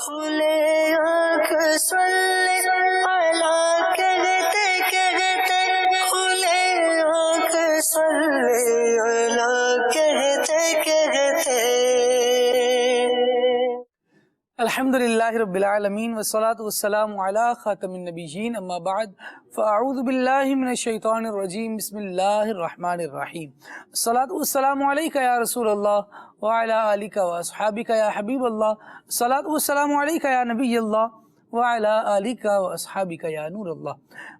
کھلے آنکھ سلے اعلیٰ کہتے کہتے کھلے آنکھ سلے اعلیٰ کہتے کہتے. الحمد للہ رب العالمین والصلاة والسلام علی خاتم النبیین اما بعد فاعوذ باللہ من الشیطان الرجیم بسم اللہ الرحمن الرحیم. الصلاة والسلام علیکہ یا رسول اللہ وعلی آلکہ واصحابکہ یا حبیب اللہ. الصلاة والسلام علیکہ یا نبی اللہ وعلی آلکہ واصحابکہ یا نور اللہ.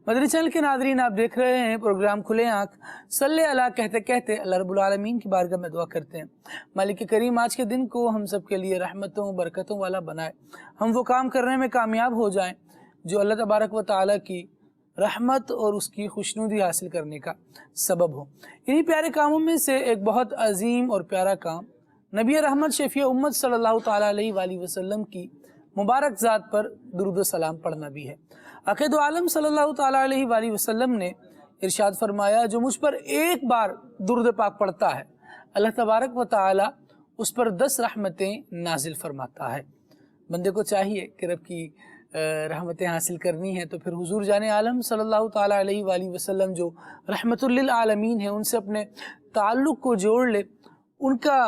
مدنی چینل کے ناظرین، آپ دیکھ رہے ہیں پروگرام کھلے آنکھ. صلی اللہ کہتے کہتے اللہ رب العالمین کی بارگاہ میں دعا کرتے ہیں مالک کریم آج کے دن کو ہم سب کے لیے رحمتوں برکتوں والا بنائے. ہم وہ کام کرنے میں کامیاب ہو جائیں جو اللہ تبارک و تعالیٰ کی رحمت اور اس کی خوشنودی حاصل کرنے کا سبب ہو. انہی پیارے کاموں میں سے ایک بہت عظیم اور پیارا کام نبی رحمت شفیع امت صلی اللہ تعالیٰ علیہ وآلہ وسلم کی مبارک ذات پر درود و سلام پڑھنا بھی ہے. عقید و عالم صلی اللہ تعالیٰ علیہ وآلہ وسلم نے ارشاد فرمایا، جو مجھ پر ایک بار درود پاک پڑھتا ہے اللہ تبارک و تعالیٰ اس پر 10 رحمتیں نازل فرماتا ہے. بندے کو چاہیے کہ رب کی رحمتیں حاصل کرنی ہیں تو پھر حضور جان عالم صلی اللہ تعالیٰ علیہ وآلہ وسلم جو رحمت للعالمین ہیں ان سے اپنے تعلق کو جوڑ لے، ان کا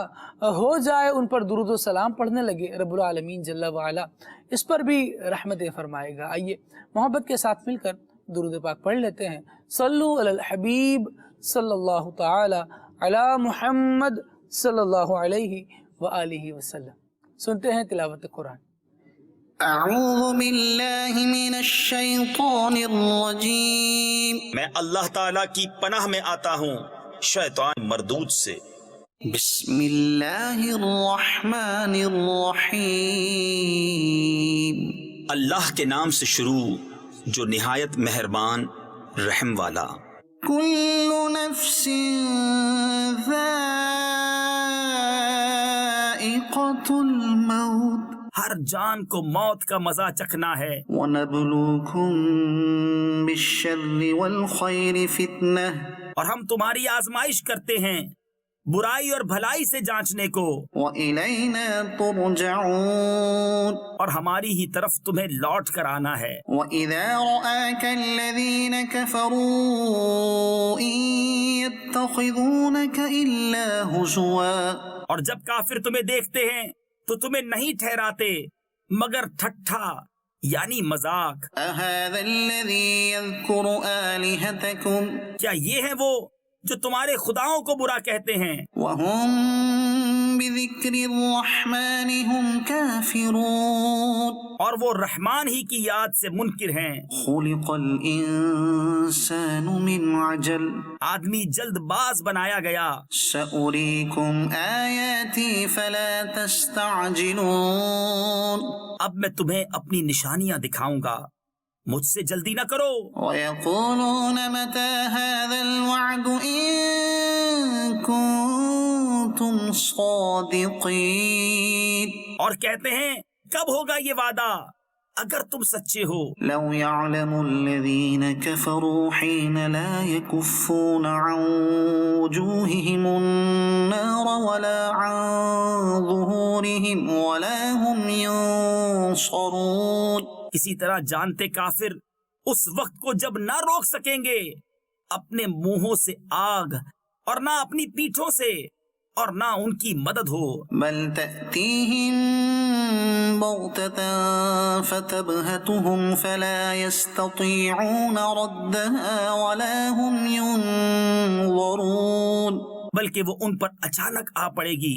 ہو جائے، ان پر درود و سلام پڑھنے لگے. رب العالمین جل وعلا اس پر بھی رحمتیں فرمائے گا. آئیے محبت کے ساتھ مل کر درود پاک پڑھ لیتے ہیں. صلو علی الحبیب صلی اللہ تعالی علی محمد صلی اللہ علیہ وآلہ وسلم. سنتے ہیں تلاوت قرآن. اعوذ باللہ من الشیطان الرجیم. میں اللہ تعالیٰ کی پناہ میں آتا ہوں شیطان مردود سے. بسم اللہ الرحمن الرحیم. اللہ کے نام سے شروع جو نہایت مہربان رحم والا. کل نفس ذائقۃ الموت. ہر جان کو موت کا مزہ چکھنا ہے. وَنَبْلُوكُمْ بِالشَّرِّ وَالْخَيْرِ فِتْنَةً. اور ہم تمہاری آزمائش کرتے ہیں برائی اور بھلائی سے جانچنے کو. وَإِلَيْنَا تُرْجَعُونَ. اور ہماری ہی طرف تمہیں لوٹ کر آنا ہے. وَإِذَا رَآكَ الَّذِينَ كَفَرُوا إِن يَتَّخِذُونَكَ إِلَّا هُزُوًا. اور جب کافر تمہیں دیکھتے ہیں تو تمہیں نہیں ٹھہراتے مگر ٹھٹھا یعنی مذاق. أَهَذَا الَّذِي يَذْكُرُ آلِهَتَكُمْ. کیا یہ ہے وہ جو تمہارے خداؤں کو برا کہتے ہیں؟ وَهُمْ بِذِكْرِ الرَّحْمَنِ هُمْ كَافِرُونَ. اور وہ رحمان ہی کی یاد سے منکر ہیں. خُلِقَ الْإِنسَانُ مِنْ عَجَلٍ. آدمی جلد باز بنایا گیا. سَأُرِيكُمْ آيَاتِي فَلَا تَسْتَعْجِلُونَ. اب میں تمہیں اپنی نشانیاں دکھاؤں گا، مجھ سے جلدی نہ کرو. وَيَقُولُونَ مَتَى هَذَا الْوَعْدُ إِن كُنتُمْ صَادِقِينَ. اور کہتے ہیں کب ہوگا یہ وعدہ اگر تم سچے ہو. لو يعلم الذين كفروا حين لا يكفون عن وجوههم النار ولا عن ظهورهم ولا هم ينصرون. اسی طرح جانتے کافر اس وقت کو جب نہ روک سکیں گے اپنے منہوں سے آگ اور نہ اپنی پیٹھوں سے اور نہ ان کی مدد ہو. بل تأتيهم بغتة فتبهتهم فلا يستطيعون ردها ولا هم ينظرون. بلکہ وہ ان پر اچانک آ پڑے گی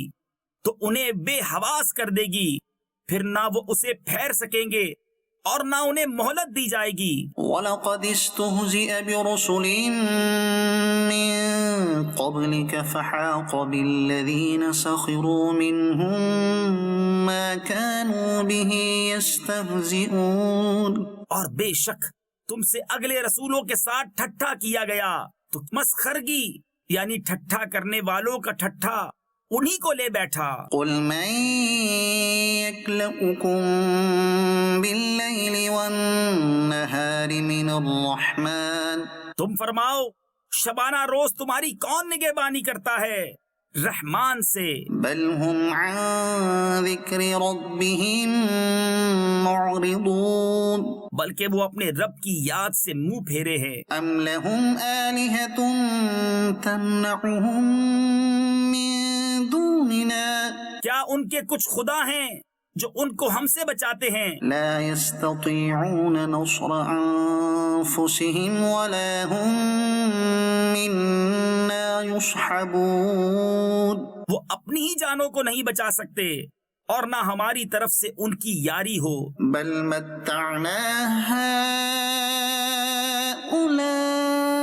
تو انہیں بے حواس کر دے گی، پھر نہ وہ اسے پھیر سکیں گے اور نہ انہیں مہلت دی جائے گی. وَلَقَدِ اسْتُهْزِئَ بِرُسُلٍ مِّن قَبْلِكَ فَحَاقَ بِالَّذِينَ سَخِرُوا مِنْهُم مَّا كَانُوا بِهِ يَسْتَهْزِئُونَ. اور بے شک تم سے اگلے رسولوں کے ساتھ ٹھٹھا کیا گیا تو مسخرگی یعنی ٹھٹھا کرنے والوں کا ٹھٹھا انہی کو لے بیٹھا. قُلْ مَن يَكْلَؤُكُم بِاللَّيْلِ وَالنَّهَارِ مِنَ الرَّحْمَنِ. تم فرماؤ شبانہ روز تمہاری کون نگہبانی کرتا ہے رحمان سے. بل هم عن ذکر ربهم معرضون بلکہ وہ اپنے رب کی یاد سے منہ پھیرے ہیں۔ ام لهم آلهة تمنعهم من دوننا کیا ان کے کچھ خدا ہیں جو ان کو ہم سے بچاتے ہیں؟ لا يستطيعون نصر أنفسهم ولا هم منا يصحبون وہ اپنی ہی جانوں کو نہیں بچا سکتے اور نہ ہماری طرف سے ان کی یاری ہو۔ بل متعنا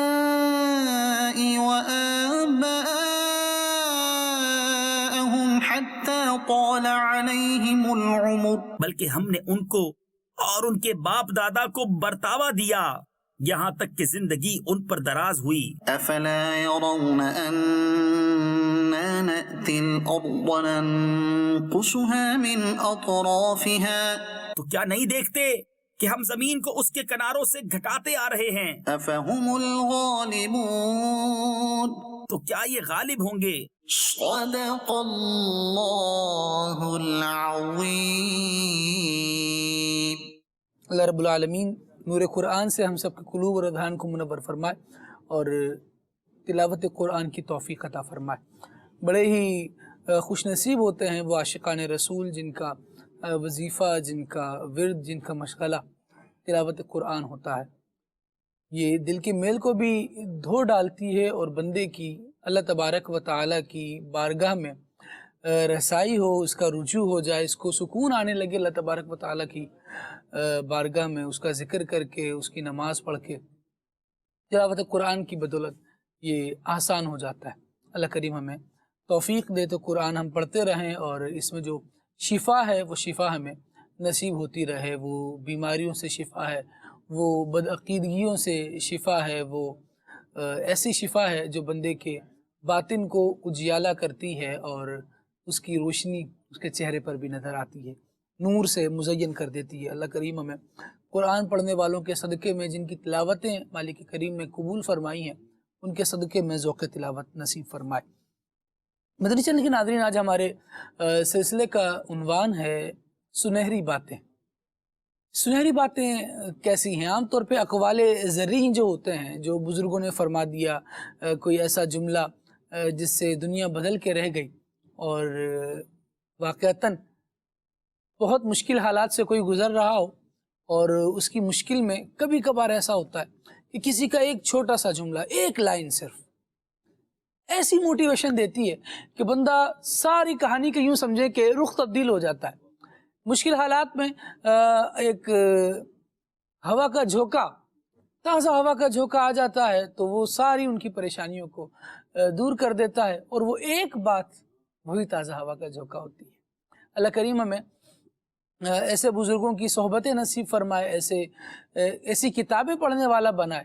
هؤلاء وآباءهم حتى طال عليهم العمر بلکہ ہم نے ان کو اور ان کے باپ دادا کو برتاوا دیا یہاں تک کہ زندگی ان پر دراز ہوئی۔ افلا يرون أنا نأتي الأرض ننقصها من أطرافها تو کیا نہیں دیکھتے کہ ہم زمین کو اس کے کناروں سے گھٹاتے آ رہے ہیں؟ أفهم الغالبون تو کیا یہ غالب ہوں گے؟ صدق اللہ العظیم۔ اللہ رب العالمین نور قرآن سے ہم سب کے قلوب اور اذہان کو منور فرمائے اور تلاوت قرآن کی توفیق عطا فرمائے۔ بڑے ہی خوش نصیب ہوتے ہیں وہ عاشقان رسول جن کا وظیفہ، جن کا ورد، جن کا مشغلہ تلاوت قرآن ہوتا ہے۔ یہ دل کے میل کو بھی دھو ڈالتی ہے اور بندے کی اللہ تبارک و تعالیٰ کی بارگاہ میں رسائی ہو، اس کا رجوع ہو جائے، اس کو سکون آنے لگے اللہ تبارک و تعالیٰ کی بارگاہ میں، اس کا ذکر کر کے، اس کی نماز پڑھ کے۔ تلاوت قرآن کی بدولت یہ آسان ہو جاتا ہے۔ اللہ کریم ہمیں توفیق دے تو قرآن ہم پڑھتے رہیں اور اس میں جو شفا ہے وہ شفا ہمیں نصیب ہوتی رہے، وہ بیماریوں سے شفا ہے، وہ بدعقیدگیوں سے شفا ہے، وہ ایسی شفا ہے جو بندے کے باطن کو اجیالہ کرتی ہے اور اس کی روشنی اس کے چہرے پر بھی نظر آتی ہے، نور سے مزین کر دیتی ہے۔ اللہ کریم ہمیں قرآن پڑھنے والوں کے صدقے میں جن کی تلاوتیں مالک کریم نے قبول فرمائی ہیں ان کے صدقے میں ذوق تلاوت نصیب فرمائے۔ مدنی چینل کے ناظرین، آج ہمارے سلسلے کا عنوان ہے سنہری باتیں۔ سنہری باتیں کیسی ہیں؟ عام طور پہ اقوال زرعی جو ہوتے ہیں، جو بزرگوں نے فرما دیا، کوئی ایسا جملہ جس سے دنیا بدل کے رہ گئی اور واقعتاً بہت مشکل حالات سے کوئی گزر رہا ہو اور اس کی مشکل میں کبھی کبھار ایسا ہوتا ہے کہ کسی کا ایک چھوٹا سا جملہ، ایک لائن صرف ایسی موٹیویشن دیتی ہے کہ بندہ ساری کہانی کے یوں سمجھے کہ رخ تبدیل ہو جاتا ہے۔ مشکل حالات میں ایک ہوا کا جھونکا، تازہ ہوا کا جھونکا آ جاتا ہے تو وہ ساری ان کی پریشانیوں کو دور کر دیتا ہے، اور وہ ایک بات وہی تازہ ہوا کا جھونکا ہوتی ہے۔ اللہ کریم ہمیں ایسے بزرگوں کی صحبت نصیب فرمائے، ایسی کتابیں پڑھنے والا بنائے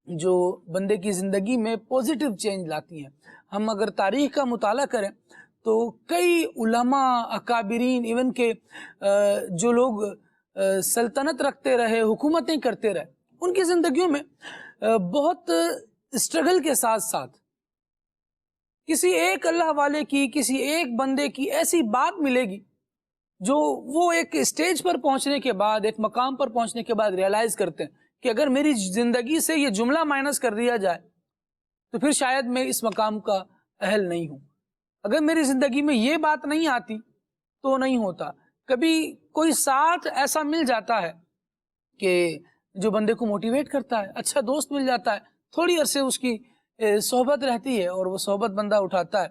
جو بندے کی زندگی میں پوزیٹیو چینج لاتی ہیں۔ ہم اگر تاریخ کا مطالعہ کریں تو کئی علماء، اکابرین، ایون کہ جو لوگ سلطنت رکھتے رہے، حکومتیں کرتے رہے، ان کی زندگیوں میں بہت اسٹرگل کے ساتھ ساتھ کسی ایک اللہ والے کی، کسی ایک بندے کی ایسی بات ملے گی جو وہ ایک اسٹیج پر پہنچنے کے بعد، ایک مقام پر پہنچنے کے بعد ریئلائز کرتے ہیں کہ اگر میری زندگی سے یہ جملہ مائنس کر دیا جائے تو پھر شاید میں اس مقام کا اہل نہیں ہوں، اگر میری زندگی میں یہ بات نہیں آتی تو نہیں ہوتا۔ کبھی کوئی ساتھ ایسا مل جاتا ہے کہ جو بندے کو موٹیویٹ کرتا ہے، اچھا دوست مل جاتا ہے، تھوڑی عرصے اس کی صحبت رہتی ہے اور وہ صحبت بندہ اٹھاتا ہے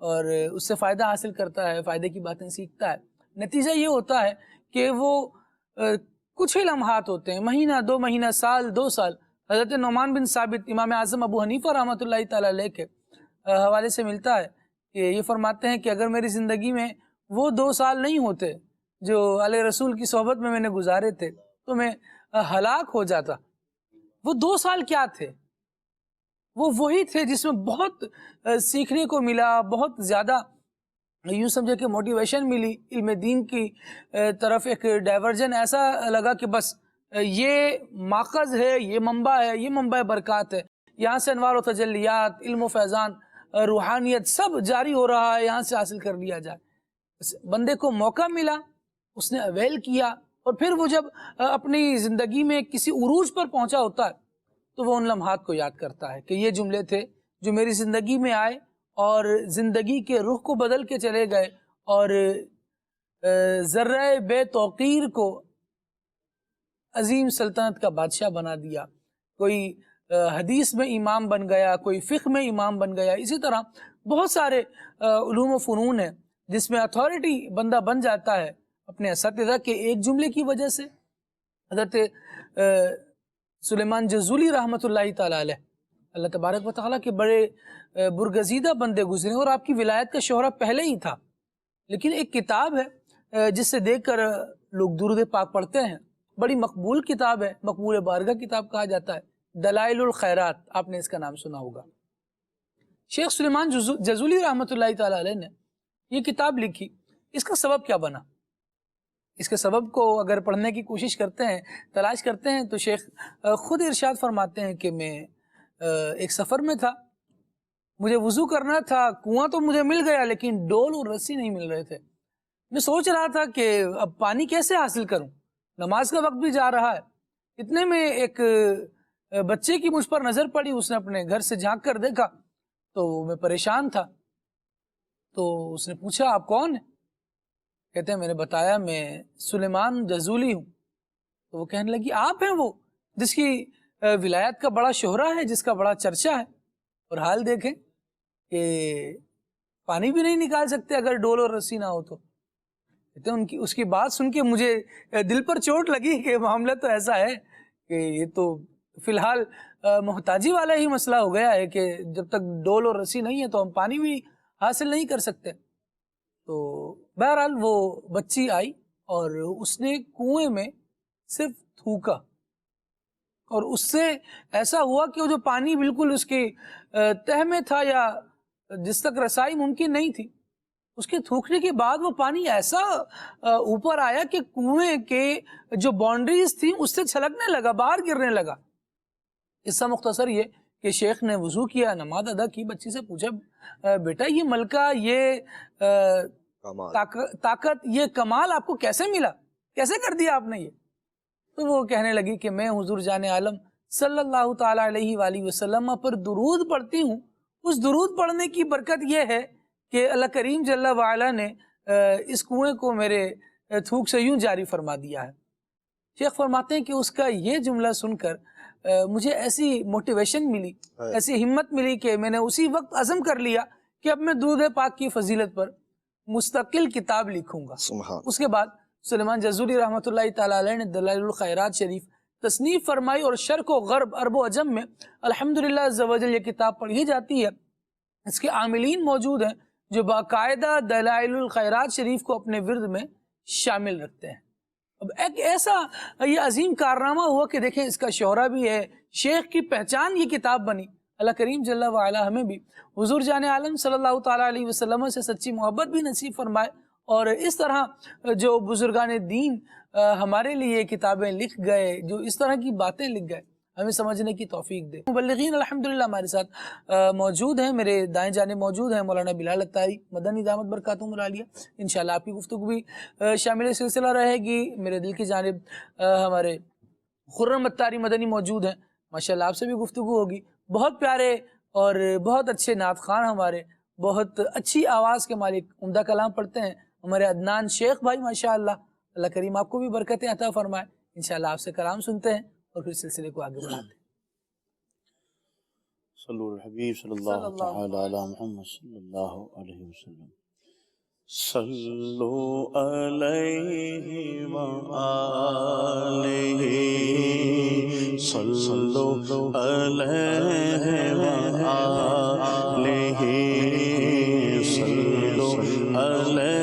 اور اس سے فائدہ حاصل کرتا ہے، فائدے کی باتیں سیکھتا ہے۔ نتیجہ یہ ہوتا ہے کہ وہ کچھ ہی لمحات ہوتے ہیں، مہینہ، 2 مہینہ، سال، 2 سال۔ حضرت نعمان بن ثابت امام اعظم ابو حنیفہ رحمۃ اللہ تعالیٰ علیہ کے حوالے سے ملتا ہے کہ یہ فرماتے ہیں کہ اگر میری زندگی میں وہ 2 سال نہیں ہوتے جو علیہ رسول کی صحبت میں نے گزارے تھے تو میں ہلاک ہو جاتا۔ وہ 2 سال کیا تھے؟ وہ وہی تھے جس میں بہت سیکھنے کو ملا، بہت زیادہ یوں سمجھے کہ موٹیویشن ملی، علم دین کی طرف ایک ڈائیورژن ایسا لگا کہ بس یہ ماخذ ہے، یہ منبع ہے، یہ منبع برکات ہے، یہاں سے انوار و تجلیات، علم و فیضان، روحانیت سب جاری ہو رہا ہے، یہاں سے حاصل کر لیا جائے۔ بندے کو موقع ملا، اس نے اویل کیا اور پھر وہ جب اپنی زندگی میں کسی عروج پر پہنچا ہوتا ہے تو وہ ان لمحات کو یاد کرتا ہے کہ یہ جملے تھے جو میری زندگی میں آئے اور زندگی کے رخ کو بدل کے چلے گئے اور ذرہ بے توقیر کو عظیم سلطنت کا بادشاہ بنا دیا. کوئی حدیث میں امام بن گیا, کوئی فقہ میں امام بن گیا. اسی طرح بہت سارے علوم و فنون ہیں جس میں اتھارٹی بندہ بن جاتا ہے اپنے اساتذہ کے ایک جملے کی وجہ سے. حضرت سلیمان جزولی رحمۃ اللہ تعالیٰ علیہ, اللہ تبارک و تعالیٰ کے بڑے برگزیدہ بندے گزرے اور آپ کی ولایت کا شہرہ پہلے ہی تھا, لیکن ایک کتاب ہے جس سے دیکھ کر لوگ درود پاک پڑھتے ہیں, بڑی مقبول کتاب ہے, مقبول بارگاہ کتاب کہا جاتا ہے, دلائل الخیرات, آپ نے اس کا نام سنا ہوگا. شیخ سلیمان جزولی رحمۃ اللہ تعالیٰ علیہ نے یہ کتاب لکھی. اس کا سبب کیا بنا؟ اس کے سبب کو اگر پڑھنے کی کوشش کرتے ہیں, تلاش کرتے ہیں, تو شیخ خود ارشاد فرماتے ہیں کہ میں ایک سفر میں تھا, مجھے وضو کرنا تھا, کنواں تو مجھے مل گیا لیکن ڈول اور رسی نہیں مل رہے تھے. میں سوچ رہا تھا کہ اب پانی کیسے حاصل کروں, نماز کا وقت بھی جا رہا ہے. اتنے میں ایک بچے کی مجھ پر نظر پڑی, اس نے اپنے گھر سے جھانک کر دیکھا تو میں پریشان تھا. تو اس نے پوچھا آپ کون ہیں؟ کہتے ہیں میں نے بتایا میں سلیمان جزولی ہوں. تو وہ کہنے لگی آپ ہیں وہ جس کی ولایت کا بڑا شہرہ ہے, جس کا بڑا چرچا ہے, اور حال دیکھیں کہ پانی بھی نہیں نکال سکتے اگر ڈول اور رسی نہ ہو تو. کہتے ہیں اس کی بات سن کے مجھے دل پر چوٹ لگی کہ معاملہ تو ایسا ہے کہ یہ تو فی الحال محتاجی والا ہی مسئلہ ہو گیا ہے کہ جب تک ڈول اور رسی نہیں ہے تو ہم پانی بھی حاصل نہیں کر سکتے. تو بہرحال وہ بچی آئی اور اس نے کنویں میں صرف تھوکا, اور اس سے ایسا ہوا کہ وہ جو پانی بالکل اس کی تہ میں تھا یا جس تک رسائی ممکن نہیں تھی, اس کے تھوکنے کے بعد وہ پانی ایسا اوپر آیا کہ کنویں کے جو باؤنڈریز تھیں اس سے چھلکنے لگا, باہر گرنے لگا. اس سے مختصر یہ کہ شیخ نے وضو کیا, نماز ادا کی, بچی سے پوچھا بیٹا یہ ملکہ, یہ طاقت, یہ کمال آپ کو کیسے ملا, کیسے کر دیا آپ نے یہ؟ تو وہ کہنے لگی کہ میں حضور جان عالم صلی اللہ تعالیٰ علیہ وآلہ وسلم پر درود پڑھتی ہوں. اس درود پڑھنے کی برکت یہ ہے کہ اللہ کریم جل وعلا نے اس کنویں کو میرے تھوک سے یوں جاری فرما دیا ہے. شیخ فرماتے ہیں کہ اس کا یہ جملہ سن کر مجھے ایسی موٹیویشن ملی, ایسی ہمت ملی کہ میں نے اسی وقت عزم کر لیا کہ اب میں درود پاک کی فضیلت پر مستقل کتاب لکھوں گا. اس کے بعد سلیمان جزولی رحمۃ اللہ تعالیٰ علیہ نے دلائل الخیرات شریف تصنیف فرمائی, اور شرق و غرب, عرب و عجم میں الحمدللہ عز و جل یہ کتاب پڑھی جاتی ہے. اس کے عاملین موجود ہیں جو باقاعدہ دلائل الخیرات شریف کو اپنے ورد میں شامل رکھتے ہیں. اب ایک ایسا یہ عظیم کارنامہ ہوا کہ دیکھیں اس کا شہرہ بھی ہے, شیخ کی پہچان یہ کتاب بنی. اللہ کریم جل وعلا ہمیں بھی حضور جان عالم صلی اللہ تعالیٰ علیہ وسلم سے سچی محبت بھی نصیب فرمائے, اور اس طرح جو بزرگان دین ہمارے لیے کتابیں لکھ گئے, جو اس طرح کی باتیں لکھ گئے, ہمیں سمجھنے کی توفیق دے. مبلغین الحمدللہ ہمارے ساتھ موجود ہیں, میرے دائیں جانب موجود ہیں مولانا بلال اتاری مدنی دامت برکاتہم العالیہ. انشاءاللہ آپ کی گفتگو بھی شامل سلسلہ رہے گی. میرے دل کی جانب ہمارے خرم اتاری مدنی موجود ہیں, ماشاءاللہ آپ سے بھی گفتگو ہوگی. بہت پیارے اور بہت اچھے نعت خوان ہمارے, بہت اچھی آواز کے مالک, عمدہ کلام پڑھتے ہیں ہمارے عدنان شیخ بھائی, ماشاءاللہ. اللہ کریم آپ کو بھی برکتیں عطا فرمائے. انشاءاللہ آپ سے کلام سنتے ہیں اور پھر سلسلے کو آگے بڑھاتے ہیں. صلو الحبیب صلی اللہ تعالی علی محمد صلی اللہ علیہ وسلم. صلو علیہ وآلہ, صلو علیہ وآلہ, صلو علیہ وآلہ,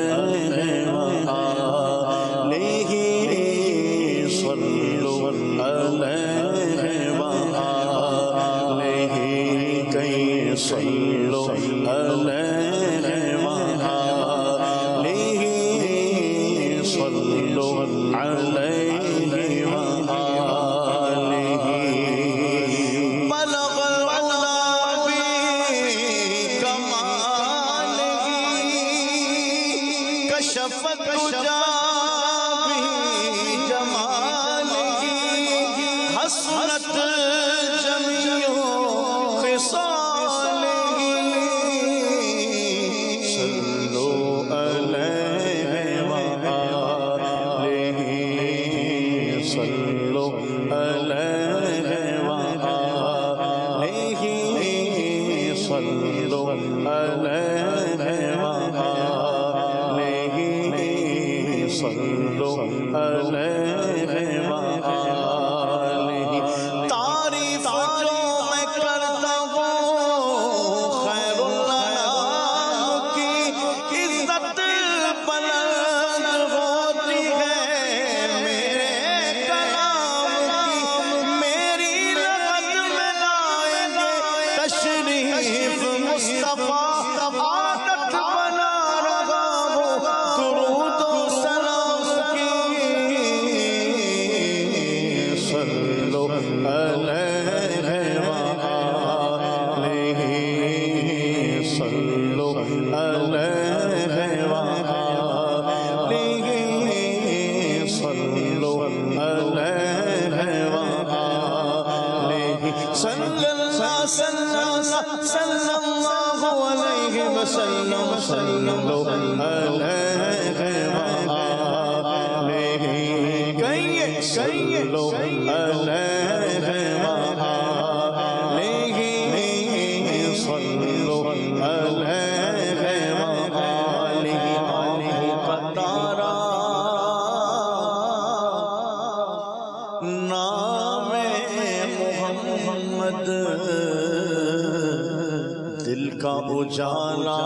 صلو علیہ وآلہ, کئی صلو علیہ وآلہ, صلو علیہ وآلہ. بلغ العلا بکمالہ, کشف الدجی علیہ وآلہ تعریف جو میں کرتا ہوں خیر الانام کی عزت بلند ہوتی ہے میرے کلام کی میری لغت میں لائیں گے تشریف مصطفیٰ عادت بنا رہا ہوں درود و سلام کی صلو علیہ وآلہ صلو علیہ وآلہ صلو علیہ وآلہ صلی اللہ علیہ وسلم صلو علیہ وآلہ کہیے صلو علیہ وآلہ صلو علیہ وآلہ قطارا نام محمد دل کا اجالا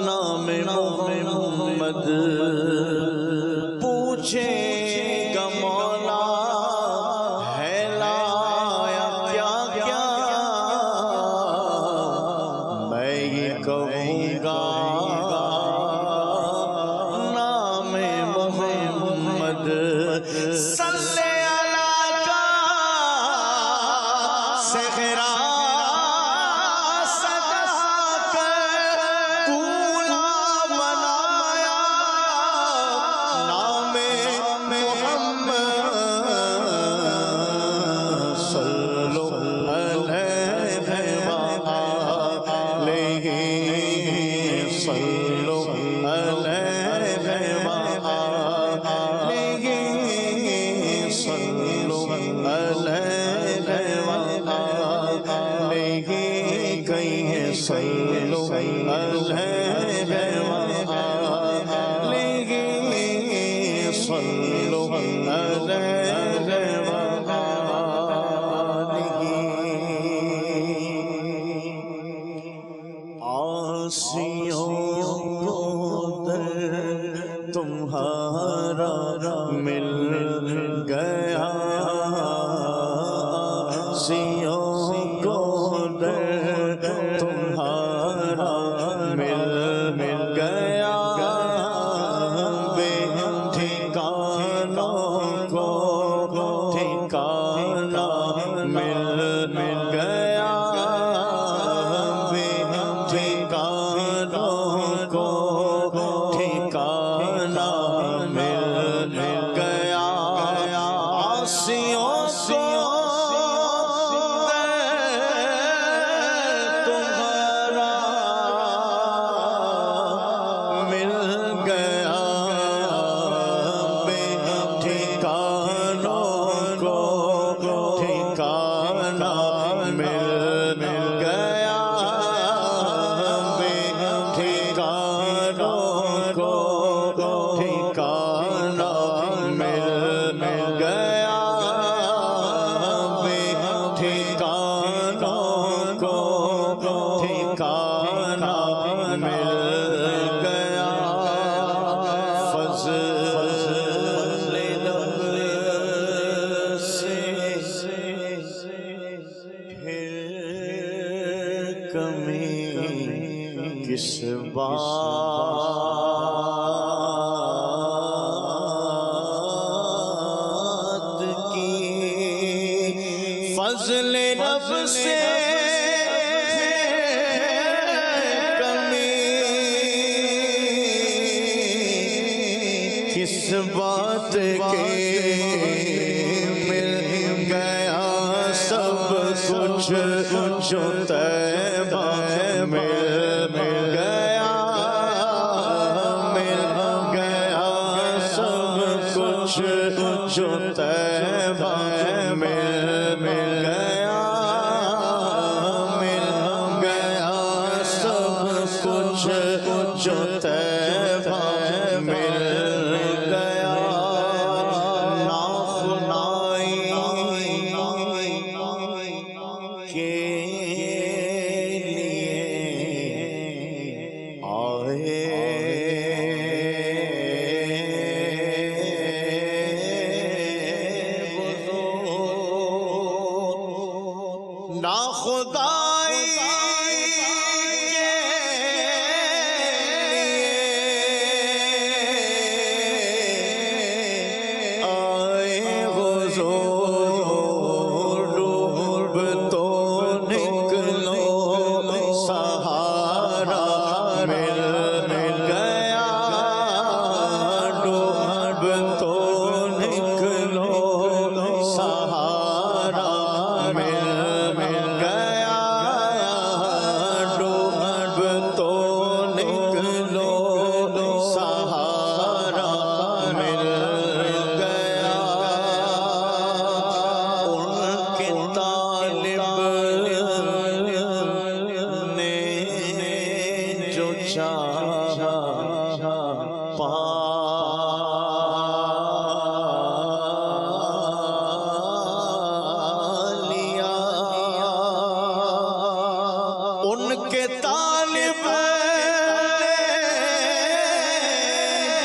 نام محمد پوچھے گا مولا ہے لایا کیا کیا میں یہ کہوں گا نام محمد صلی تمہارا مل گیا سیوں کو در تمہارا مل گیا بے ٹھکانوں کو ٹھکانا مل گیا بے ٹھکانوں کو ٹھکانا مل گیا آسیوں کو تمہارا مل گیا بے ٹھکانوں کو ٹھکانا مل گیا بے ٹھکانوں کو ٹھکانا مل گیا بے ٹھکانوں کو ٹھکانا مل گیا فضل لب سے پھر کمی کس فضل رب سے کمی کس بات کے مل گیا سب کچھ جو طیبہ مل گیا سب کچھ جو طیبہ مل گیا سب کچھ جو طیبہ طیبہ مل گیا ناخنائی کے لیے آئے ناخدائی کے لیے آئے حضور ڈوب تو نکلو سہارا مل گیا ڈوب تو نکلو سہارا مل گیا ڈوب تو نکلو سہارا مل گیا ان کے طالب نے جو چاہا پا لیا ان کے طالب نے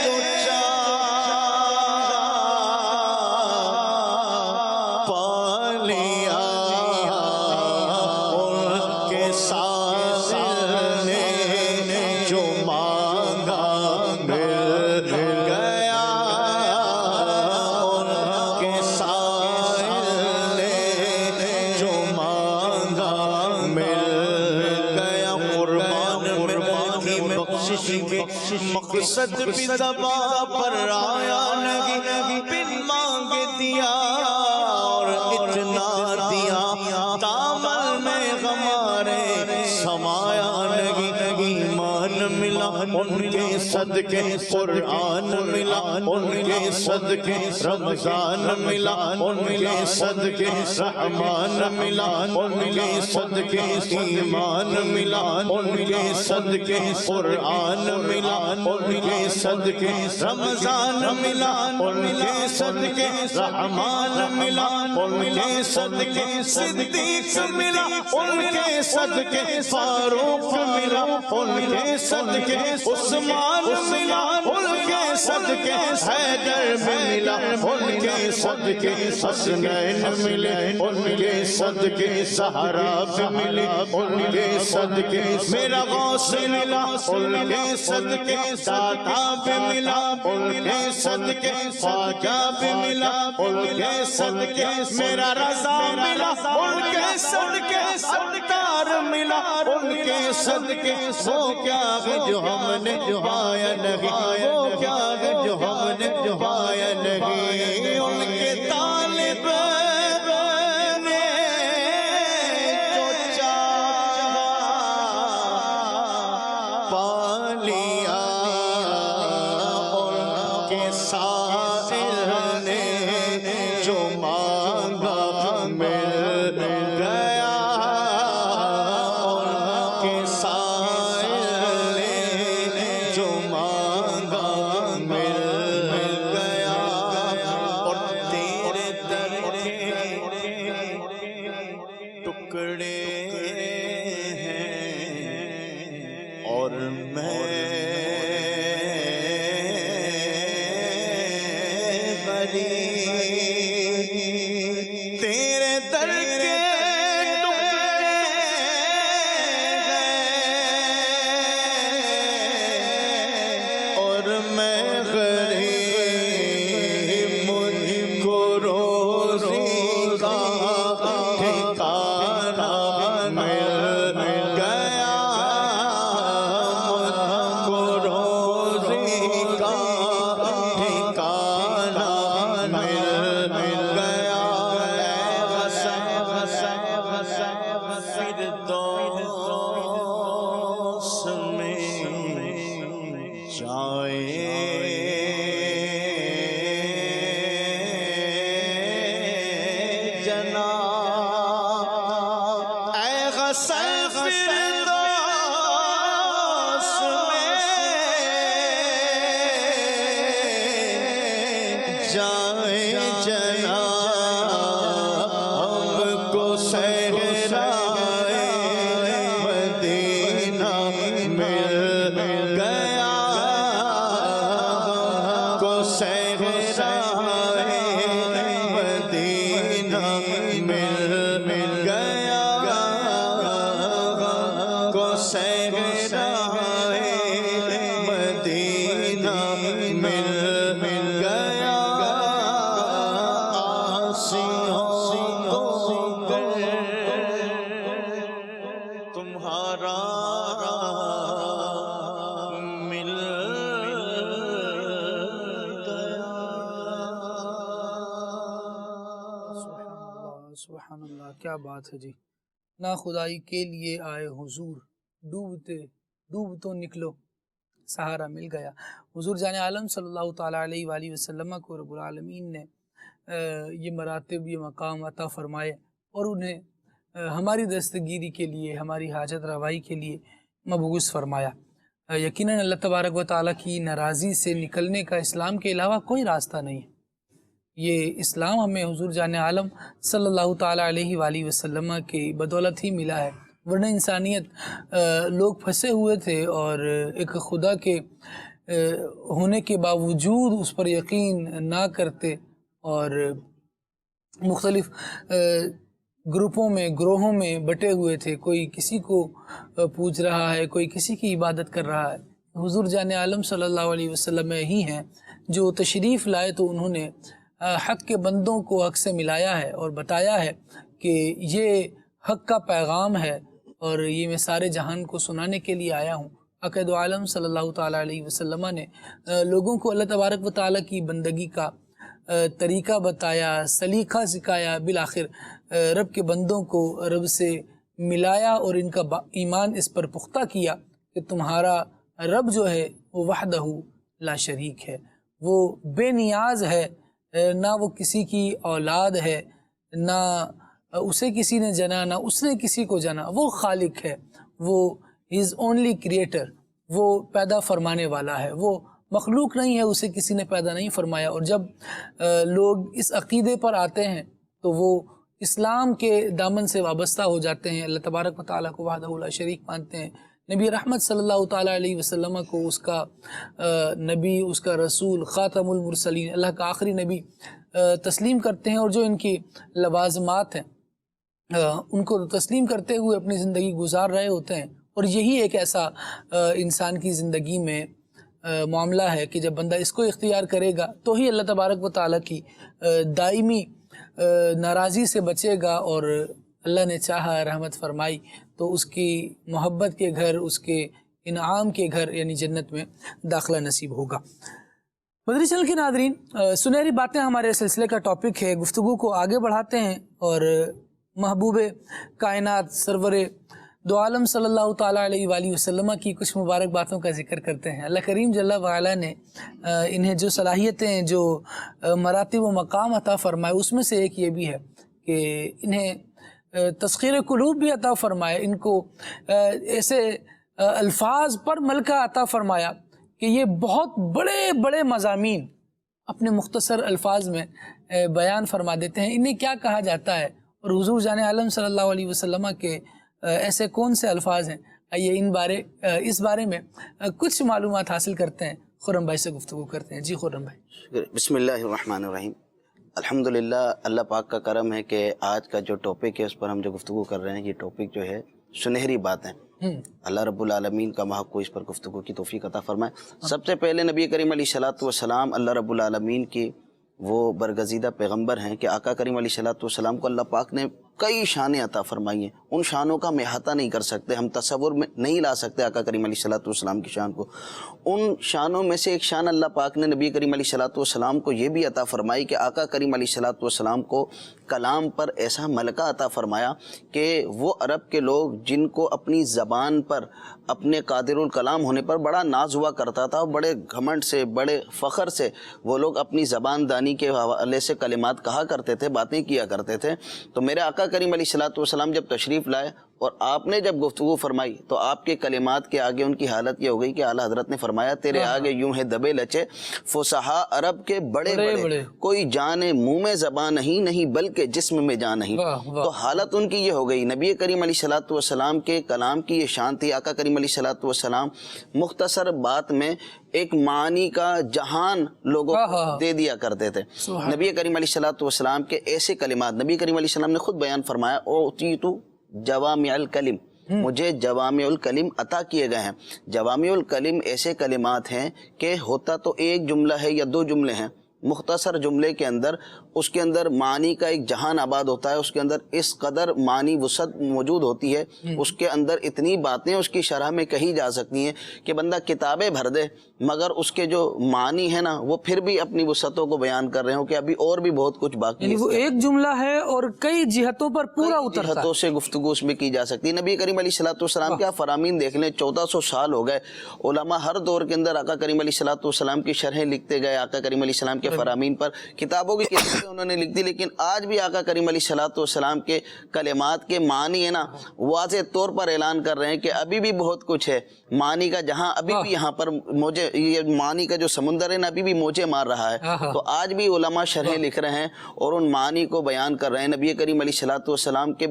جو چاہا پا لیا ان کے سائل نے جو مانگا مل گیا ان کے سائل نے جو مانگا مل گیا قربان کی بخشش کے مقصد بھی زباں پر آیا نہیں بن مانگ دیا اور اتنا دیا دامن میں ہمارے سمایا نہیں ایمان ملا ان کے صدقے قرآن ملا ان کے صدقے رمضان ملا ان کے صدقے رحمان ملا ان کے صدقے ایمان ملا ان کے صدقے قرآن ملا ان کے صدقے رمضان ملا ان کے صدقے رحمان ملا ان کے صدقے صدیق ملا ان کے صدقے فاروق ملا ان کے صدقے عثمان ملا ان کے صدقے حیدر ملا ان کے صدقے حسنین ملے ان کے صدقے زہرا ملے ان کے صدقے میرا غوث ملا ان کے صدقے داتا بھی ملا ان کے صدقے خواجہ بھی ملا ان کے صدقے میرا رضا ملا ان کے صدقے ستار ملا ان کے صدقے وہ کیا ہے جو ہم نے پایا نہیں وہ کیا ہے جو ہم نے پایا نہیں ان کے طالب نے جو چاہا پا لیا ان کے سائل نے جو مانگا مل گیا ان کے سائل نے جو مانگا مل گیا اور تیرے در کے ٹکڑے ہیں اور میں غریب تیرے در کے ٹکڑے ہیں اور میں غریب مجھ کو روزی کا ٹھکانہ مل گیا مجھ کو روزی کا ٹھکانہ مل گیا فردوس میں جائے جناب اے غسل فردوس میں جائے جناب کو صحرائے مدینہ مل گیا کو صحرائے مدینہ مل گیا کو صحرائے مدینہ مل گیا آسیوں کو تمہارا مل سبحان اللہ، کیا بات ہے جی۔ نا خدائی کے لیے آئے حضور، ڈوبتوں نکلو، سہارا مل گیا۔ حضور جان عالم صلی اللہ تعالیٰ علیہ وآلہ وسلم کو رب العالمین نے یہ مراتب، یہ مقام عطا فرمائے اور انہیں ہماری دستگیری کے لیے، ہماری حاجت روائی کے لیے مبعوث فرمایا۔ یقیناً اللہ تبارک و تعالیٰ کی ناراضی سے نکلنے کا اسلام کے علاوہ کوئی راستہ نہیں ہے۔ یہ اسلام ہمیں حضور جان عالم صلی اللہ تعالیٰ علیہ وآلہ وسلم کی بدولت ہی ملا ہے، ورنہ انسانیت لوگ پھنسے ہوئے تھے اور ایک خدا کے ہونے کے باوجود اس پر یقین نہ کرتے اور مختلف گروہوں میں بٹے ہوئے تھے۔ کوئی کسی کو پوج رہا ہے، کوئی کسی کی عبادت کر رہا ہے۔ حضور جان عالم صلی اللہ علیہ وسلم ہی ہیں جو تشریف لائے تو انہوں نے حق کے بندوں کو حق سے ملایا ہے اور بتایا ہے کہ یہ حق کا پیغام ہے اور یہ میں سارے جہان کو سنانے کے لیے آیا ہوں۔ عقائد عالم صلی اللہ تعالیٰ علیہ وسلم نے لوگوں کو اللہ تبارک و تعالیٰ کی بندگی کا طریقہ بتایا، سلیقہ سکھایا، بالآخر رب کے بندوں کو رب سے ملایا اور ان کا ایمان اس پر پختہ کیا کہ تمہارا رب جو ہے وہ وحدہ لا شریک ہے، وہ بے نیاز ہے، نہ وہ کسی کی اولاد ہے، نہ اسے کسی نے جنا، نہ اس نے کسی کو جنا۔ وہ خالق ہے، وہ ہز اونلی کریٹر، وہ پیدا فرمانے والا ہے، وہ مخلوق نہیں ہے، اسے کسی نے پیدا نہیں فرمایا۔ اور جب لوگ اس عقیدے پر آتے ہیں تو وہ اسلام کے دامن سے وابستہ ہو جاتے ہیں، اللہ تبارک و تعالیٰ کو وحدہ لا شریک مانتے ہیں، نبی رحمت صلی اللہ تعالیٰ علیہ وسلم کو اس کا نبی، اس کا رسول، خاتم المرسلین، اللہ کا آخری نبی تسلیم کرتے ہیں، اور جو ان کی لوازمات ہیں ان کو تسلیم کرتے ہوئے اپنی زندگی گزار رہے ہوتے ہیں۔ اور یہی ایک ایسا انسان کی زندگی میں معاملہ ہے کہ جب بندہ اس کو اختیار کرے گا تو ہی اللہ تبارک و تعالیٰ کی دائمی ناراضی سے بچے گا، اور اللہ نے چاہا رحمت فرمائی تو اس کی محبت کے گھر، اس کے انعام کے گھر یعنی جنت میں داخلہ نصیب ہوگا۔ مدنی چینل کے ناظرین، سنہری باتیں ہمارے سلسلے کا ٹاپک ہے۔ گفتگو کو آگے بڑھاتے ہیں اور محبوب کائنات سرور دو عالم صلی اللہ تعالیٰ علیہ وآلہ وسلم کی کچھ مبارک باتوں کا ذکر کرتے ہیں۔ اللہ کریم جل وعلا نے انہیں جو صلاحیتیں، جو مراتب و مقام عطا فرمائے، اس میں سے ایک یہ بھی ہے کہ انہیں تسخیر قلوب بھی عطا فرمائے، ان کو ایسے الفاظ پر ملکہ عطا فرمایا کہ یہ بہت بڑے بڑے مضامین اپنے مختصر الفاظ میں بیان فرما دیتے ہیں۔ انہیں کیا کہا جاتا ہے اور حضور جان عالم صلی اللہ علیہ وسلم کے ایسے کون سے الفاظ ہیں، آئیے اس بارے میں کچھ معلومات حاصل کرتے ہیں، خرم بھائی سے گفتگو کرتے ہیں۔ جی خرم بھائی۔ بسم اللہ الرحمن الرحیم۔ الحمدللہ، اللہ پاک کا کرم ہے کہ آج کا جو ٹاپک ہے اس پر ہم جو گفتگو کر رہے ہیں، یہ ٹاپک جو ہے سنہری باتیں۔ اللہ رب العالمین کا محق کو اس پر گفتگو کی توفیق عطا فرمائے۔ سب سے پہلے نبی کریم علیہ السلام اللہ رب العالمین کی وہ برگزیدہ پیغمبر ہیں کہ آقا کریم علیہ السلام کو اللہ پاک نے کئی شانیں عطا فرمائی ہیں۔ ان شانوں کا ہم احاطہ نہیں کر سکتے، ہم تصور میں نہیں لا سکتے آقا کریم علیہ السلام کی شان کو۔ ان شانوں میں سے ایک شان اللہ پاک نے نبی کریم علیہ السلام کو یہ بھی عطا فرمائی کہ آقا کریم علیہ السلام کو کلام پر ایسا ملکہ عطا فرمایا کہ وہ عرب کے لوگ جن کو اپنی زبان پر اپنے قادر الکلام ہونے پر بڑا ناز ہوا کرتا تھا، بڑے گھمنڈ سے، بڑے فخر سے وہ لوگ اپنی زبان دانی کے حوالے سے کلمات کہا کرتے تھے، باتیں کیا کرتے تھے۔ تو میرے آقا کریم علیہ السلام جب تشریف لائے اور آپ نے جب گفتگو فرمائی تو آپ کے کلمات کے آگے ان کی حالت یہ ہو گئی کہ اعلیٰ حضرت نے فرمایا تیرے آگے یوں ہے دبے لچے فصحا عرب کے بڑے بڑے، کوئی جان منہ میں زبان نہیں بلکہ جسم میں جان نہیں۔ تو حالت ان کی یہ ہو گئی۔ نبی کریم علیہ الصلوۃ والسلام کے کلام کی یہ شان تھی۔ آقا کریم علیہ الصلوۃ والسلام مختصر بات میں ایک معنی کا جہان لوگوں کو دے دیا کرتے تھے۔ نبی کریم علیہ الصلوۃ والسلام کے ایسے کلمات نبی کریم علیہ السلام نے خود بیان فرمایا، اوتیت جوامع الکلم، مجھے جوامع الکلم عطا کیے گئے ہیں۔ جوامع الکلم ایسے کلمات ہیں کہ ہوتا تو ایک جملہ ہے یا دو جملے ہیں، مختصر جملے کے اندر اس کے اندر معنی کا ایک جہان آباد ہوتا ہے، اس کے اندر اس قدر معنی وسعت موجود ہوتی ہے، اس کے اندر اتنی باتیں اس کی شرح میں کہی جا سکتی ہیں کہ بندہ کتابیں بھر دے مگر اس کے جو معنی ہے نا وہ پھر بھی اپنی وسعتوں کو بیان کر رہے ہوں کہ ابھی اور بھی بہت کچھ باقی ہے۔ وہ ایک جملہ ہے اور کئی جہتوں پر پورا اترتا ہے، جہتوں سے گفتگو اس میں کی جا سکتی ہے۔ نبی کریم علیہ الصلوۃ والسلام کے فرامین دیکھ لیں، 1400 سال ہو گئے، علماء ہر دور کے اندر آقا کریم علیہ الصلوۃ والسلام کی شرحیں لکھتے گئے، آقا کریم علیہ السلام کے فرامین پر کتابوں کی کتابیں انہوں نے لکھ دی، لیکن آج بھی آقا کریم علیہ الصلوۃ والسلام کے کلمات کے معنی ہے نا واضح طور پر اعلان کر رہے ہیں کہ ابھی بھی بہت کچھ ہے، معنی کا جہاں ابھی بھی یہاں پر موجے، یہ معنی کا جو سمندر ہے نا ابھی بھی موجے مار رہا ہے۔ تو آج بھی علماء شرحیں لکھ رہے ہیں اور ان معنی کو بیان کر رہے ہیں۔ نبی کریم علیہ الصلوۃ والسلام کے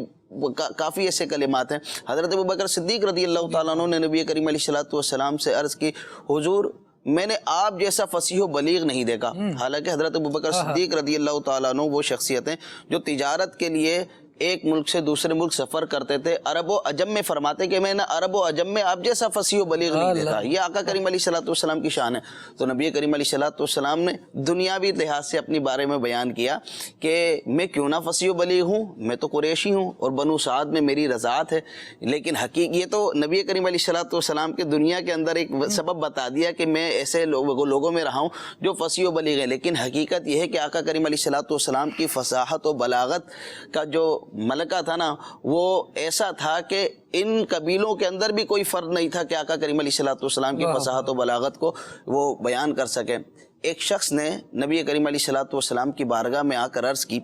کافی ایسے کلمات ہیں۔ حضرت ابوبکر صدیق رضی اللہ تعالیٰ عنہ نے نبی کریم علیہ الصلوۃ والسلام سے عرض کی، حضور میں نے آپ جیسا فصیح و بلیغ نہیں دیکھا۔ حالانکہ حضرت ابوبکر صدیق رضی اللہ تعالیٰ عنہ وہ شخصیت ہیں جو تجارت کے لیے ایک ملک سے دوسرے ملک سفر کرتے تھے، عرب و عجم میں فرماتے کہ میں نے عرب و عجم میں آپ جیسا فصیح و بلیغ نہیں دیکھا۔ یہ آقا کریم علیہ الصلوۃ والسلام کی شان ہے۔ تو نبی کریم علیہ الصلوۃ والسلام نے دنیاوی لحاظ سے اپنی بارے میں بیان کیا کہ میں کیوں نہ فصیح و بلیغ ہوں، میں تو قریشی ہوں اور بنو سعد میں میری رضاعت ہے، لیکن یہ تو نبی کریم علیہ الصلوۃ والسلام کے دنیا کے اندر ایک سبب بتا دیا کہ میں ایسے لوگوں میں رہا ہوں جو فصیح و بلیغ ہے، لیکن حقیقت یہ ہے کہ آقا کریم علیہ الصلوۃ والسلام کی فصاحت و بلاغت کا جو ملکہ تھا نا وہ ایسا تھا کہ ان قبیلوں کے اندر بھی کوئی فرد نہیں تھا کہ آقا کریم علیہ الصلوۃ والسلام کی فصاحت و بلاغت کو وہ بیان کر سکے۔ ایک شخص نے نبی کریم علیہ الصلوۃ والسلام کی بارگاہ میں آ کر عرض کی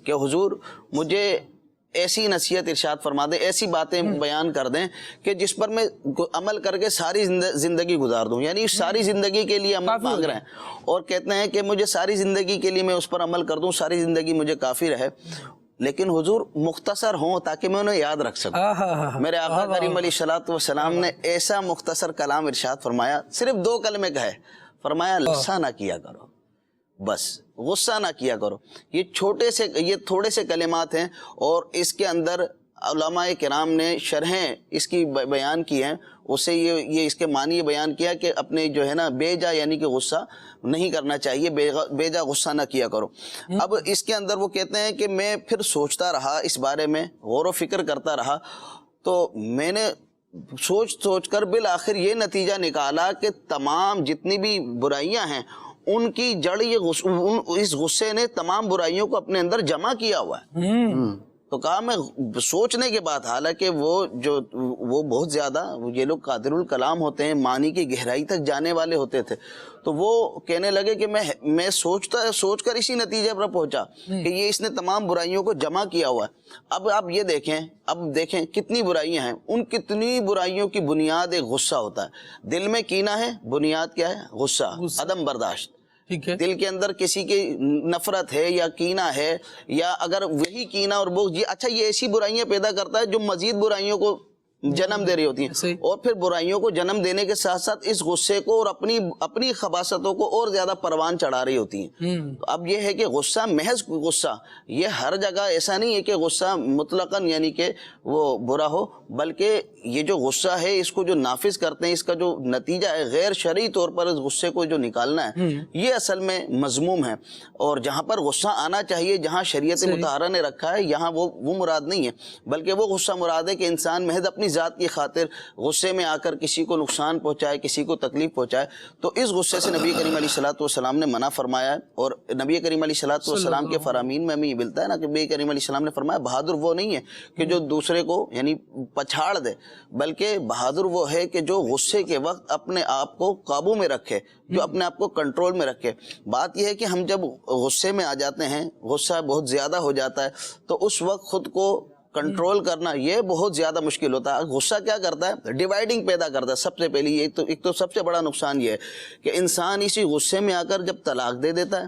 کہ حضور مجھے ایسی نصیحت ارشاد فرما دیں، ایسی باتیں بیان کر دیں کہ جس پر میں عمل کر کے ساری زندگی گزار دوں، یعنی ساری زندگی کے لیے عمل مانگ رہے ہیں اور کہتے ہیں کہ مجھے ساری زندگی کے لیے میں اس پر عمل کر دوں، ساری زندگی مجھے کافی رہے، لیکن حضور مختصر ہوں تاکہ میں انہیں یاد رکھ سکوں۔ میرے آقا کریم علیہ الصلوۃ والسلام نے ایسا مختصر کلام ارشاد فرمایا، صرف 2 کلمے کہے، فرمایا غصہ نہ کیا کرو، بس غصہ نہ کیا کرو۔ یہ تھوڑے سے کلمات ہیں اور اس کے اندر علماء کرام نے شرحیں اس کی بیان کی ہیں، اسے یہ اس کے معنی بیان کیا کہ اپنے جو ہے نا بے جا یعنی کہ غصہ نہیں کرنا چاہیے، بے جا غصہ نہ کیا کرو۔ اب اس کے اندر وہ کہتے ہیں کہ میں پھر سوچتا رہا اس بارے میں، غور و فکر کرتا رہا، تو میں نے سوچ کر بالآخر یہ نتیجہ نکالا کہ تمام جتنی بھی برائیاں ہیں ان کی جڑ اس غصے نے تمام برائیوں کو اپنے اندر جمع کیا ہوا ہے۔ تو کہا میں سوچنے کے بعد، حالانکہ وہ بہت زیادہ یہ لوگ قادر الکلام ہوتے ہیں، معنی کی گہرائی تک جانے والے ہوتے تھے، تو وہ کہنے لگے کہ میں سوچ کر اسی نتیجے پر پہنچا کہ یہ اس نے تمام برائیوں کو جمع کیا ہوا ہے۔ اب آپ یہ دیکھیں کتنی برائیاں ہیں، ان کتنی برائیوں کی بنیاد ایک غصہ ہوتا ہے۔ دل میں کینہ ہے، بنیاد کیا ہے؟ غصہ، عدم برداشت۔ دل کے اندر کسی کی نفرت ہے یا کینہ ہے، یا اگر وہی کینہ اور بغض یہ ایسی برائیاں پیدا کرتا ہے جو مزید برائیوں کو جنم دے رہی ہوتی ہیں، اور پھر برائیوں کو جنم دینے کے ساتھ ساتھ اس غصے کو اور اپنی خباثتوں کو اور زیادہ پروان چڑھا رہی ہوتی ہیں۔ تو اب یہ ہے کہ غصہ، محض غصہ، یہ ہر جگہ ایسا نہیں ہے کہ غصہ مطلقاً یعنی کہ وہ برا ہو، بلکہ یہ جو غصہ ہے اس کو جو نافذ کرتے ہیں، اس کا جو نتیجہ ہے غیر شرعی طور پر اس غصے کو جو نکالنا ہے، یہ اصل میں مذموم ہے۔ اور جہاں پر غصہ آنا چاہیے، جہاں شریعت مطہرہ نے رکھا ہے، یہاں وہ مراد نہیں ہے، بلکہ وہ غصہ مراد ہے کہ انسان محض اپنی ذات کی خاطر غصے میں آ کر کسی کو نقصان پہنچائے، کسی کو تکلیف پہنچائے۔ تو اس غصے سے نبی کریم علیہ الصلوۃ والسلام نے منع فرمایا ہے، اور نبی کریم علیہ الصلوۃ والسلام کے فرامین میں ہمیں یہ ملتا ہے نا کہ نبی کریم علیہ السلام نے فرمایا بہادر وہ نہیں ہے کہ جو دوسرے کو یعنی پچھاڑ دے، بلکہ بہادر وہ ہے کہ جو غصے کے وقت اپنے آپ کو قابو میں رکھے، جو اپنے آپ کو کنٹرول میں رکھے۔ بات یہ ہے کہ ہم جب غصے میں آ جاتے ہیں، غصہ بہت زیادہ ہو جاتا ہے، تو اس وقت خود کو کنٹرول کرنا یہ بہت زیادہ مشکل ہوتا ہے. غصہ کیا کرتا ہے؟ ڈیوائڈنگ پیدا کرتا ہے. سب سے پہلی ایک تو سب سے بڑا نقصان یہ ہے کہ انسان اسی غصے میں آ کر جب طلاق دے دیتا ہے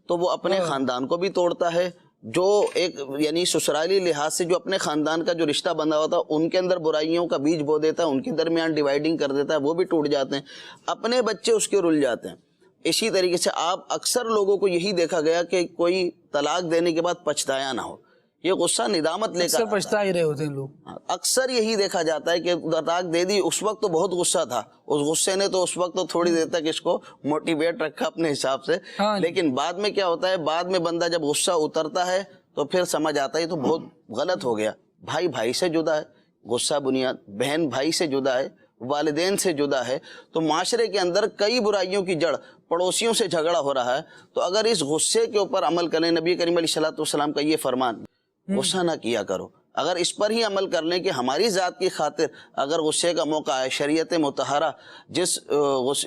تو وہ اپنے خاندان کو بھی توڑتا ہے. جو ایک یعنی سسرالی لحاظ سے جو اپنے خاندان کا جو رشتہ بندھا ہوتا ہے ان کے اندر برائیوں کا بیج بو دیتا ہے, ان کے درمیان ڈیوائڈنگ کر دیتا ہے, وہ بھی ٹوٹ جاتے ہیں. اپنے بچے اس کے رل جاتے ہیں. اسی طریقے سے آپ اکثر لوگوں کو یہی دیکھا گیا کہ کوئی طلاق دینے کے بعد پچھتایا نہ ہو, یہ غصہ ندامت لے کر پچھتا ہی رہے ہوتے ہیں لوگ. اکثر یہی دیکھا جاتا ہے کہ طلاق دے دی, اس وقت تو بہت غصہ تھا, اس غصے نے تو اس وقت تو تھوڑی دیر تک اس کو موٹیویٹ رکھا اپنے حساب سے, لیکن بعد میں کیا ہوتا ہے, بعد میں بندہ جب غصہ اترتا ہے تو پھر سمجھ آتا ہے تو بہت غلط ہو گیا. بھائی بھائی سے جدا ہے, غصہ بنیاد, بہن بھائی سے جدا ہے, والدین سے جدا ہے, تو معاشرے کے اندر کئی برائیوں کی جڑ پڑوسیوں سے جھگڑا ہو رہا ہے. تو اگر اس غصے کے اوپر عمل کریں, نبی کریم علیہ الصلوۃ والسلام کا یہ فرمان, غصہ نہ کیا کرو, اگر اس پر ہی عمل کر لیں کہ ہماری ذات کی خاطر اگر غصے کا موقع ہے, شریعت مطہرہ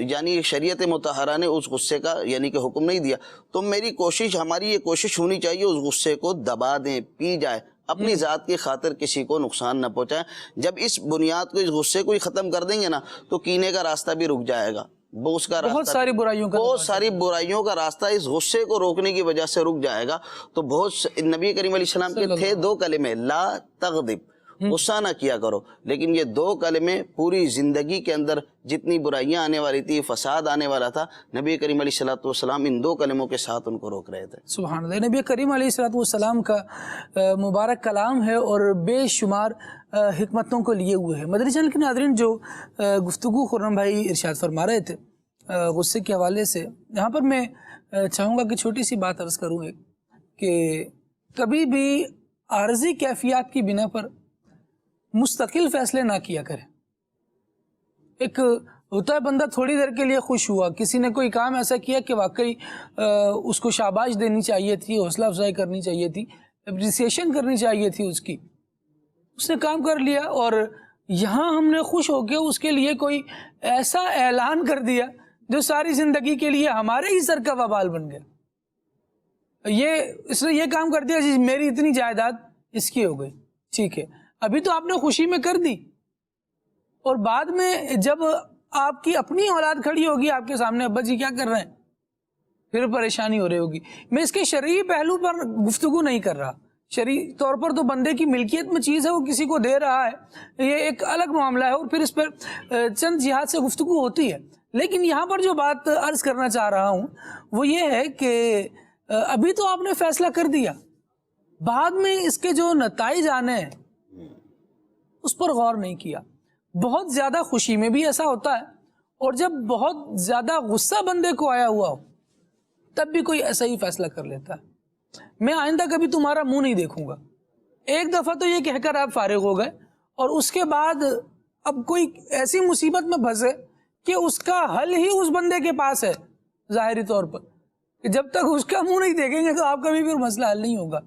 یعنی شریعت مطہرہ نے اس غصے کا یعنی کہ حکم نہیں دیا, تو ہماری یہ کوشش ہونی چاہیے اس غصے کو دبا دیں, پی جائے, اپنی ذات کی خاطر کسی کو نقصان نہ پہنچائیں. جب اس بنیاد کو, اس غصے کو ہی ختم کر دیں گے نا تو کینے کا راستہ بھی رک جائے گا, بہت ساری برائیوں کا راستہ اس غصے کو روکنے کی وجہ سے رک جائے گا. تو نبی کریم علیہ السلام کے تھے 2 کلمے, لا تغضب, غصہ نہ کیا کرو, لیکن یہ 2 کلمے پوری زندگی کے اندر جتنی برائیاں آنے والی تھی, فساد آنے والا تھا, نبی کریم علیہ الصلوۃ والسلام ان 2 کلموں کے ساتھ ان کو روک رہے تھے. سبحان اللہ. نبی کریم علیہ الصلوۃ والسلام کا مبارک کلام ہے اور بے شمار حکمتوں کو لیے ہوئے ہے. مدنی چینل کے ناظرین, جو گفتگو خرم بھائی ارشاد فرما رہے تھے غصے کے حوالے سے, یہاں پر میں چاہوں گا کہ چھوٹی سی بات عرض کروں ایک, کہ کبھی بھی عارضی کیفیات کی بنا پر مستقل فیصلے نہ کیا کریں. ایک ہوتا ہے بندہ تھوڑی دیر کے لیے خوش ہوا, کسی نے کوئی کام ایسا کیا کہ واقعی اس کو شاباش دینی چاہیے تھی, حوصلہ افزائی کرنی چاہیے تھی, اپریسیشن کرنی چاہیے تھی اس کی, اس نے کام کر لیا اور یہاں ہم نے خوش ہو کے اس کے لیے کوئی ایسا اعلان کر دیا جو ساری زندگی کے لیے ہمارے ہی سر کا وبال بن گیا. اس نے یہ کام کر دیا جی میری اتنی جائیداد اس کی ہو گئی, ٹھیک ہے, ابھی تو آپ نے خوشی میں کر دی, اور بعد میں جب آپ کی اپنی اولاد کھڑی ہوگی آپ کے سامنے, ابا جی کیا کر رہے ہیں, پھر پریشانی ہو رہی ہوگی. میں اس کے شرعی پہلو پر گفتگو نہیں کر رہا, شرعی طور پر تو بندے کی ملکیت میں چیز ہے, وہ کسی کو دے رہا ہے, یہ ایک الگ معاملہ ہے, اور پھر اس پر چند جہات سے گفتگو ہوتی ہے. لیکن یہاں پر جو بات عرض کرنا چاہ رہا ہوں وہ یہ ہے کہ ابھی تو آپ نے فیصلہ کر دیا, بعد میں اس کے جو نتائج آنے ہیں اس پر غور نہیں کیا. بہت زیادہ خوشی میں بھی ایسا ہوتا ہے, اور جب بہت زیادہ غصہ بندے کو آیا ہوا ہو تب بھی کوئی ایسا ہی فیصلہ کر لیتا ہے, میں آئندہ کبھی تمہارا منہ نہیں دیکھوں گا. ایک دفعہ تو یہ کہہ کر آپ فارغ ہو گئے, اور اس کے بعد اب کوئی ایسی مصیبت میں پھنسے کہ اس کا حل ہی اس بندے کے پاس ہے ظاہری طور پر, کہ جب تک اس کا منہ نہیں دیکھیں گے تو آپ کا بھی پھر مسئلہ حل نہیں ہوگا.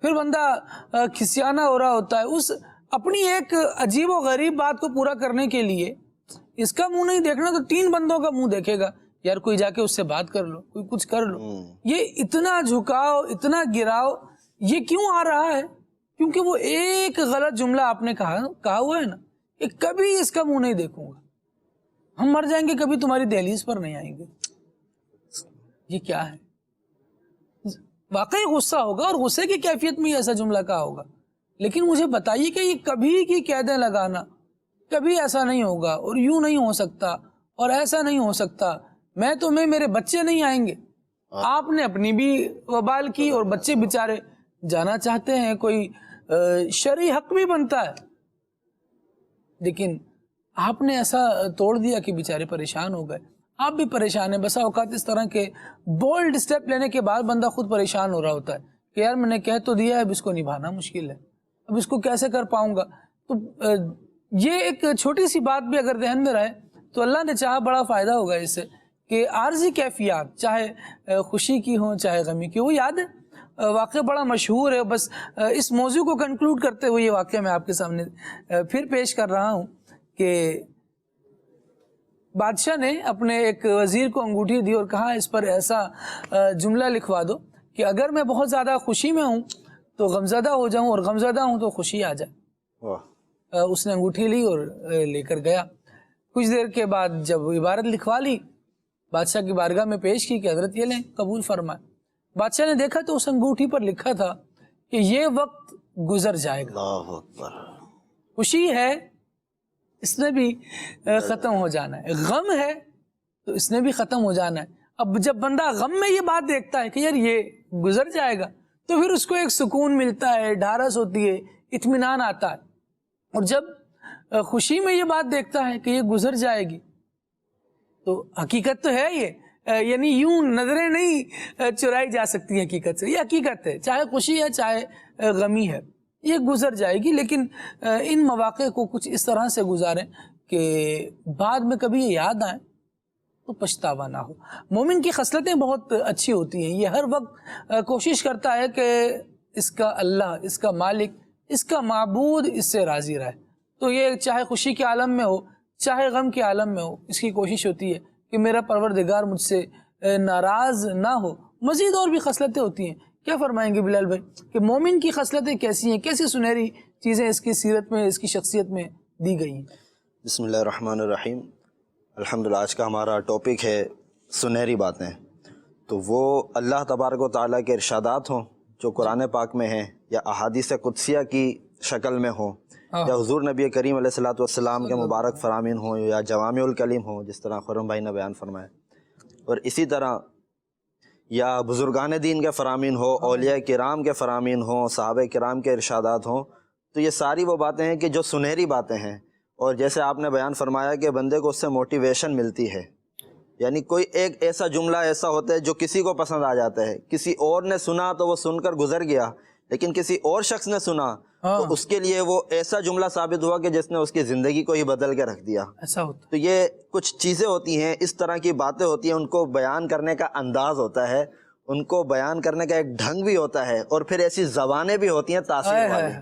پھر بندہ کھسیانہ ہو رہا ہوتا ہے, اس اپنی ایک عجیب و غریب بات کو پورا کرنے کے لیے اس کا منہ نہیں دیکھنا تو 3 بندوں کا منہ دیکھے گا, یار کوئی جا کے اس سے بات کر لو, کوئی کچھ کر لو. یہ اتنا جھکاؤ, اتنا گراؤ یہ کیوں آ رہا ہے؟ کیونکہ وہ ایک غلط جملہ آپ نے کہا ہوا ہے نا, کہ کبھی اس کا منہ نہیں دیکھوں گا, ہم مر جائیں گے کبھی تمہاری دہلیز پر نہیں آئیں گے. یہ کیا ہے؟ واقعی غصہ ہوگا اور غصے کی کیفیت میں ایسا جملہ کہا ہوگا, لیکن مجھے بتائیے کہ یہ کبھی کی قیدیں لگانا, کبھی ایسا نہیں ہوگا اور یوں نہیں ہو سکتا اور ایسا نہیں ہو سکتا, میں میرے بچے نہیں آئیں گے. آپ نے اپنی بھی وبال کی اور بچے بیچارے جانا چاہتے ہیں, کوئی شرعی حق بھی بنتا ہے, لیکن آپ نے ایسا توڑ دیا کہ بیچارے پریشان ہو گئے. آپ بھی پریشان ہیں. بسا اوقات اس طرح کے بولڈ سٹیپ لینے کے بعد بندہ خود پریشان ہو رہا ہوتا ہے کہ یار میں نے کہہ تو دیا ہے, اب اس کو نبھانا مشکل ہے, اب اس کو کیسے کر پاؤں گا. تو یہ ایک چھوٹی سی بات بھی اگر ذہن میں رہے تو اللہ نے چاہا بڑا فائدہ ہوگا اس سے, کہ عارضی کیفیات چاہے خوشی کی ہوں چاہے غمی کی. وہ یاد ہے واقعہ بڑا مشہور ہے, بس اس موضوع کو کنکلوڈ کرتے ہوئے یہ واقعہ میں آپ کے سامنے پھر پیش کر رہا ہوں کہ بادشاہ نے اپنے ایک وزیر کو انگوٹھی دی اور کہا اس پر ایسا جملہ لکھوا دو کہ اگر میں بہت زیادہ خوشی میں ہوں تو غمزدہ ہو جاؤں، اور غمزدہ ہوں تو خوشی آ جائے۔ اس نے انگوٹھی لی اور لے کر گیا۔ کچھ دیر کے بعد جب عبارت لکھوا لی، بادشاہ کی بارگاہ میں پیش کی کہ حضرت یہ لیں، قبول فرمائے۔ بادشاہ نے دیکھا تو اس انگوٹھی پر لکھا تھا کہ یہ وقت گزر جائے گا۔ اللہ اکبر۔ خوشی ہے، اس نے بھی ختم ہو جانا ہے، غم ہے تو اس نے بھی ختم ہو جانا ہے۔ اب جب بندہ غم میں یہ بات دیکھتا ہے کہ یار یہ گزر جائے گا، تو پھر اس کو ایک سکون ملتا ہے، ڈھارس ہوتی ہے، اطمینان آتا ہے۔ اور جب خوشی میں یہ بات دیکھتا ہے کہ یہ گزر جائے گی، تو حقیقت تو ہے یہ، یعنی یوں نظریں نہیں چرائی جا سکتی حقیقت سے، یہ حقیقت ہے، چاہے خوشی ہے چاہے غمی ہے، یہ گزر جائے گی۔ لیکن ان مواقع کو کچھ اس طرح سے گزاریں کہ بعد میں کبھی یہ یاد آئیں تو پچھتاوا نہ ہو۔ مومن کی خصلتیں بہت اچھی ہوتی ہیں، یہ ہر وقت کوشش کرتا ہے کہ اس کا اللہ، اس کا مالک، اس کا معبود اس سے راضی رہے۔ تو یہ چاہے خوشی کے عالم میں ہو چاہے غم کے عالم میں ہو، اس کی کوشش ہوتی ہے کہ میرا پروردگار مجھ سے ناراض نہ ہو۔ مزید اور بھی خصلتیں ہوتی ہیں، کیا فرمائیں گے بلال بھائی کہ مومن کی خصلتیں کیسی ہیں، کیسی سنہری چیزیں اس کی سیرت میں، اس کی شخصیت میں دی گئی ہیں؟ بسم اللہ الرحمن الرحیم۔ الحمدللہ آج کا ہمارا ٹاپک ہے سنہری باتیں۔ تو وہ اللہ تبارک و تعالیٰ کے ارشادات ہوں جو قرآن پاک میں ہیں، یا احادیث قدسیہ کی شکل میں ہوں، یا حضور نبی کریم علیہ الصلوۃ والسلام کے مبارک فرامین ہوں، یا جوامع الکلیم ہوں جس طرح خرم بھائی نے بیان فرمایا، اور اسی طرح یا بزرگان دین کے فرامین ہو، اولیاء کرام کے فرامین ہوں، صحابہ کرام کے ارشادات ہوں۔ تو یہ ساری وہ باتیں ہیں کہ جو سنہری باتیں ہیں، اور جیسے آپ نے بیان فرمایا کہ بندے کو اس سے موٹیویشن ملتی ہے، یعنی کوئی ایک ایسا جملہ ایسا ہوتا ہے جو کسی کو پسند آ جاتا ہے، کسی اور نے سنا تو وہ سن کر گزر گیا، لیکن کسی اور شخص نے سنا تو اس کے لیے وہ ایسا جملہ ثابت ہوا کہ جس نے اس کی زندگی کو ہی بدل کے رکھ دیا۔ ایسا ہوتا تو یہ کچھ چیزیں ہوتی ہیں، اس طرح کی باتیں ہوتی ہیں، ان کو بیان کرنے کا انداز ہوتا ہے، ان کو بیان کرنے کا ایک ڈھنگ بھی ہوتا ہے، اور پھر ایسی زبانیں بھی ہوتی ہیں تاثیر والی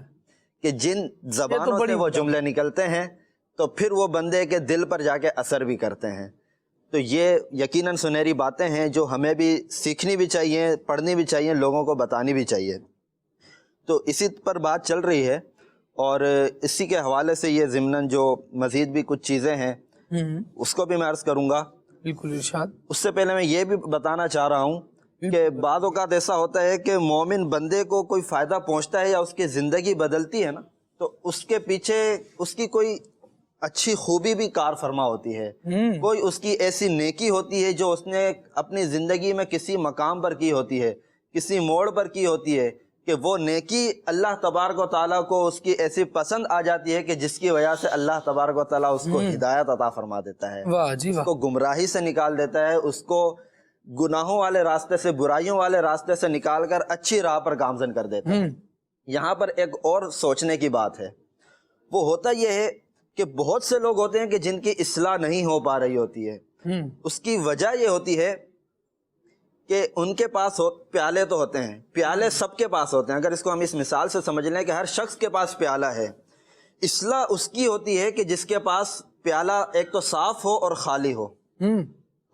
کہ جن زبانوں سے وہ جملے نکلتے ہیں تو پھر وہ بندے کے دل پر جا کے اثر بھی کرتے ہیں۔ تو یہ یقیناً سنہری باتیں ہیں جو ہمیں بھی سیکھنی بھی چاہیے، پڑھنی بھی چاہیے، لوگوں کو بتانی بھی چاہیے۔ تو اسی پر بات چل رہی ہے، اور اسی کے حوالے سے یہ ضمناً جو مزید بھی کچھ چیزیں ہیں اس کو بھی میں عرض کروں گا۔ بالکل ارشاد۔ اس سے پہلے میں یہ بھی بتانا چاہ رہا ہوں کہ بعض اوقات ایسا ہوتا ہے کہ مومن بندے کو کوئی فائدہ پہنچتا ہے یا اس کی زندگی بدلتی ہے نا، تو اس کے پیچھے اس کی کوئی اچھی خوبی بھی کار فرما ہوتی ہے، کوئی اس کی ایسی نیکی ہوتی ہے جو اس نے اپنی زندگی میں کسی مقام پر کی ہوتی ہے، کسی موڑ پر کی ہوتی ہے، کہ وہ نیکی اللہ تبارک و تعالیٰ کو اس کی ایسی پسند آ جاتی ہے کہ جس کی وجہ سے اللہ تبارک و تعالیٰ اس کو ہدایت عطا فرما دیتا ہے، واہ جی واہ، اس کو گمراہی سے نکال دیتا ہے، اس کو گناہوں والے راستے سے، برائیوں والے راستے سے نکال کر اچھی راہ پر گامزن کر دیتا ہے۔ یہاں پر ایک اور سوچنے کی بات ہے، وہ ہوتا یہ ہے کہ بہت سے لوگ ہوتے ہیں کہ جن کی اصلاح نہیں ہو پا رہی ہوتی ہے۔ اس کی وجہ یہ ہوتی ہے کہ ان کے پاس پیالے تو ہوتے ہیں، پیالے سب کے پاس ہوتے ہیں، اگر اس کو ہم اس مثال سے سمجھ لیں کہ ہر شخص کے پاس پیالہ ہے، اصلاح اس کی ہوتی ہے کہ جس کے پاس پیالہ ایک تو صاف ہو اور خالی ہو۔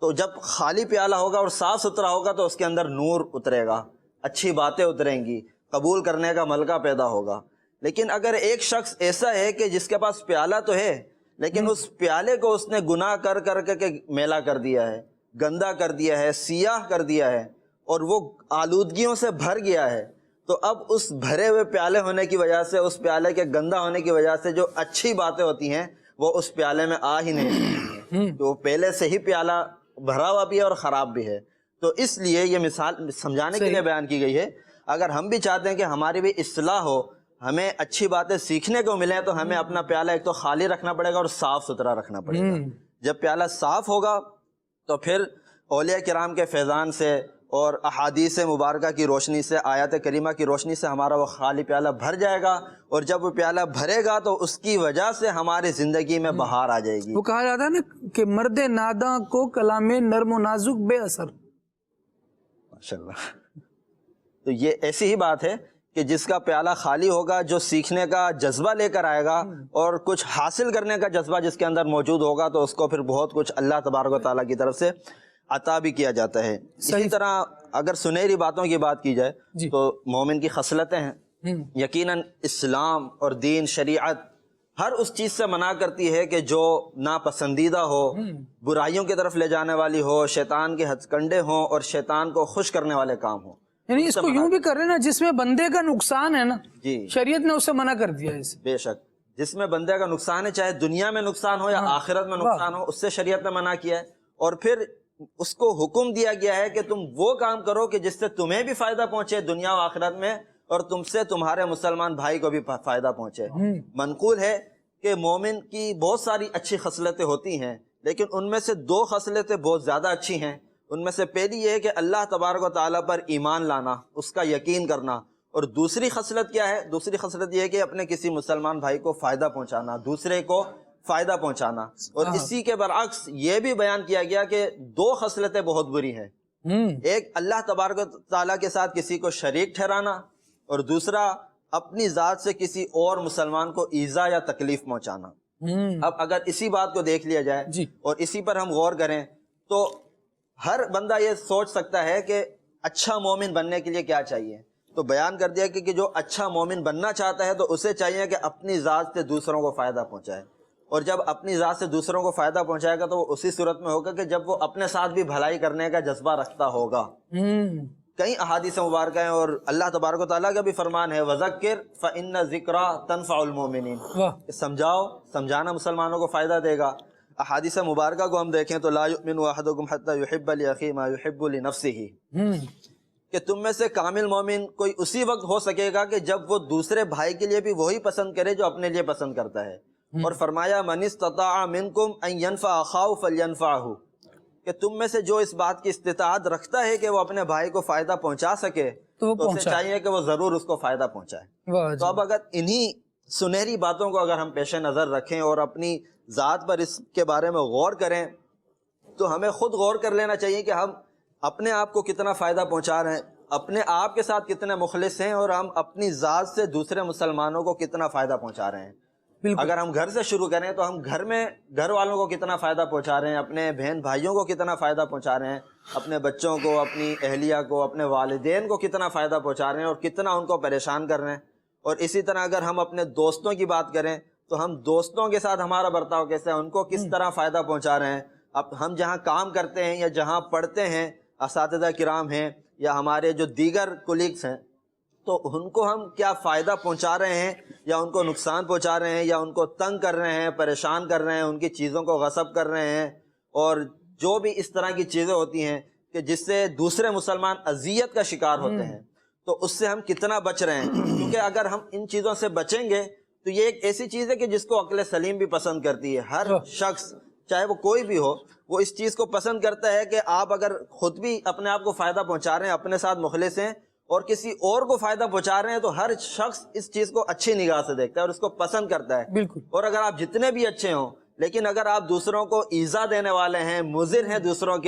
تو جب خالی پیالہ ہوگا اور صاف ستھرا ہوگا تو اس کے اندر نور اترے گا، اچھی باتیں اتریں گی، قبول کرنے کا ملکہ پیدا ہوگا۔ لیکن اگر ایک شخص ایسا ہے کہ جس کے پاس پیالہ تو ہے لیکن اس پیالے کو اس نے گناہ کر کر کے میلا کر دیا ہے، گندا کر دیا ہے، سیاہ کر دیا ہے، اور وہ آلودگیوں سے بھر گیا ہے، تو اب اس بھرے ہوئے پیالے ہونے کی وجہ سے، اس پیالے کے گندا ہونے کی وجہ سے جو اچھی باتیں ہوتی ہیں وہ اس پیالے میں آ ہی نہیں سکتی ہیں، تو پہلے سے ہی پیالہ بھرا ہوا بھی ہے اور خراب بھی ہے۔ تو اس لیے یہ مثال سمجھانے کے لیے بیان کی گئی ہے۔ اگر ہم بھی چاہتے ہیں کہ ہماری بھی اصلاح ہو، ہمیں اچھی باتیں سیکھنے کو ملیں، تو ہمیں اپنا پیالہ ایک تو خالی رکھنا پڑے گا اور صاف ستھرا رکھنا پڑے گا۔ جب پیالہ صاف ہوگا تو پھر اولیاء کرام کے فیضان سے اور احادیث مبارکہ کی روشنی سے، آیات کریمہ کی روشنی سے ہمارا وہ خالی پیالہ بھر جائے گا، اور جب وہ پیالہ بھرے گا تو اس کی وجہ سے ہماری زندگی میں بہار آ جائے گی۔ وہ کہا جاتا ہے نا کہ مرد ناداں کو کلام نرم و نازک بے اثر۔ ماشاءاللہ۔ تو یہ ایسی ہی بات ہے کہ جس کا پیالہ خالی ہوگا، جو سیکھنے کا جذبہ لے کر آئے گا اور کچھ حاصل کرنے کا جذبہ جس کے اندر موجود ہوگا، تو اس کو پھر بہت کچھ اللہ تبارک و تعالیٰ کی طرف سے عطا بھی کیا جاتا ہے۔ اسی طرح اگر سنہری باتوں کی بات کی جائے تو مومن کی خصلتیں ہیں، یقیناً اسلام اور دین شریعت ہر اس چیز سے منع کرتی ہے کہ جو ناپسندیدہ ہو، برائیوں کی طرف لے جانے والی ہو، شیطان کے ہتھ کنڈے ہوں اور شیطان کو خوش کرنے والے کام ہوں. یعنی اس کو یوں بھی کر رہے نا، جس میں بندے کا نقصان ہے نا، جی شریعت نے اسے منع کر دیا ہے اسے. بے شک، جس میں بندے کا نقصان ہے، چاہے دنیا میں نقصان ہو یا آخرت میں نقصان ہو، اس سے شریعت نے منع کیا ہے. اور پھر اس کو حکم دیا گیا ہے کہ تم وہ کام کرو کہ جس سے تمہیں بھی فائدہ پہنچے دنیا و آخرت میں، اور تم سے تمہارے مسلمان بھائی کو بھی فائدہ پہنچے. منقول ہے کہ مومن کی بہت ساری اچھی خصلتیں ہوتی ہیں، لیکن ان میں سے 2 خصلتیں بہت زیادہ اچھی ہیں. ان میں سے پہلی یہ ہے کہ اللہ تبارک و تعالیٰ پر ایمان لانا، اس کا یقین کرنا. اور دوسری خصلت کیا ہے؟ دوسری خصلت یہ ہے کہ اپنے کسی مسلمان بھائی کو فائدہ پہنچانا، دوسرے کو فائدہ پہنچانا. اور اسی کے برعکس یہ بھی بیان کیا گیا کہ 2 خصلتیں بہت بری ہیں. ایک اللہ تبارک و تعالیٰ کے ساتھ کسی کو شریک ٹھہرانا، اور دوسرا اپنی ذات سے کسی اور مسلمان کو ایذا یا تکلیف پہنچانا. اب اگر اسی بات کو دیکھ لیا جائے اور اسی پر ہم غور کریں تو ہر بندہ یہ سوچ سکتا ہے کہ اچھا مومن بننے کے لیے کیا چاہیے. تو بیان کر دیا کہ جو اچھا مومن بننا چاہتا ہے تو اسے چاہیے کہ اپنی ذات سے دوسروں کو فائدہ پہنچائے. اور جب اپنی ذات سے دوسروں کو فائدہ پہنچائے گا تو وہ اسی صورت میں ہوگا کہ جب وہ اپنے ساتھ بھی بھلائی کرنے کا جذبہ رکھتا ہوگا. کئی احادیث مبارکہ ہیں اور اللہ تبارک و تعالیٰ کا بھی فرمان ہے وَذَكِّرْ فَإِنَّ الذِّكْرَىٰ تَنفَعُ الْمُؤْمِنِينَ، سمجھاؤ، سمجھانا مسلمانوں کو فائدہ دے گا. احادیث مبارکہ کو ہم دیکھیں تو لا يؤمن احدكم حتى يحب لاخيه ما يحب لنفسه، کہ تم میں سے کامل مومن کوئی اسی وقت ہو سکے گا کہ جب وہ دوسرے بھائی کے لیے بھی وہی پسند کرے جو اپنے لیے پسند کرتا ہے. اور فرمایا من استطاع منکم ان ينفع اخاه فلينفعه، کہ تم میں سے جو اس بات کی استطاعت رکھتا ہے کہ وہ اپنے بھائی کو فائدہ پہنچا سکے تو اسے چاہیے کہ وہ ضرور اس کو فائدہ پہنچائے. تو اب اگر انہی سنہری باتوں کو اگر ہم پیش نظر رکھیں اور اپنی ذات پر اس کے بارے میں غور کریں تو ہمیں خود غور کر لینا چاہیے کہ ہم اپنے آپ کو کتنا فائدہ پہنچا رہے ہیں، اپنے آپ کے ساتھ کتنے مخلص ہیں، اور ہم اپنی ذات سے دوسرے مسلمانوں کو کتنا فائدہ پہنچا رہے ہیں. اگر ہم گھر سے شروع کریں تو ہم گھر میں گھر والوں کو کتنا فائدہ پہنچا رہے ہیں، اپنے بہن بھائیوں کو کتنا فائدہ پہنچا رہے ہیں، اپنے بچوں کو، اپنی اہلیہ کو، اپنے والدین کو کتنا فائدہ پہنچا رہے ہیں اور کتنا ان کو پریشان کر رہے ہیں. اور اسی طرح اگر ہم اپنے دوستوں کی بات کریں تو ہم دوستوں کے ساتھ ہمارا برتاؤ کیسے ہے، ان کو کس طرح فائدہ پہنچا رہے ہیں. اب ہم جہاں کام کرتے ہیں یا جہاں پڑھتے ہیں، اساتذہ کرام ہیں یا ہمارے جو دیگر کولیگس ہیں، تو ان کو ہم کیا فائدہ پہنچا رہے ہیں یا ان کو نقصان پہنچا رہے ہیں یا ان کو تنگ کر رہے ہیں، پریشان کر رہے ہیں، ان کی چیزوں کو غصب کر رہے ہیں. اور جو بھی اس طرح کی چیزیں ہوتی ہیں کہ جس سے دوسرے مسلمان اذیت کا شکار ہوتے ہیں، تو اس سے ہم کتنا بچ رہے ہیں. کیونکہ اگر ہم ان چیزوں سے بچیں گے تو یہ ایک ایسی چیز ہے کہ جس کو عقل سلیم بھی پسند کرتی ہے. ہر شخص چاہے وہ کوئی بھی ہو وہ اس چیز کو پسند کرتا ہے کہ آپ اگر خود بھی اپنے آپ کو فائدہ پہنچا رہے ہیں، اپنے ساتھ مخلص ہیں اور کسی اور کو فائدہ پہنچا رہے ہیں، تو ہر شخص اس چیز کو اچھی نگاہ سے دیکھتا ہے اور اس کو پسند کرتا ہے. بالکل. اور اگر آپ جتنے بھی اچھے ہوں لیکن اگر آپ دوسروں کو ایذا دینے والے ہیں، مضر ہیں دوسروں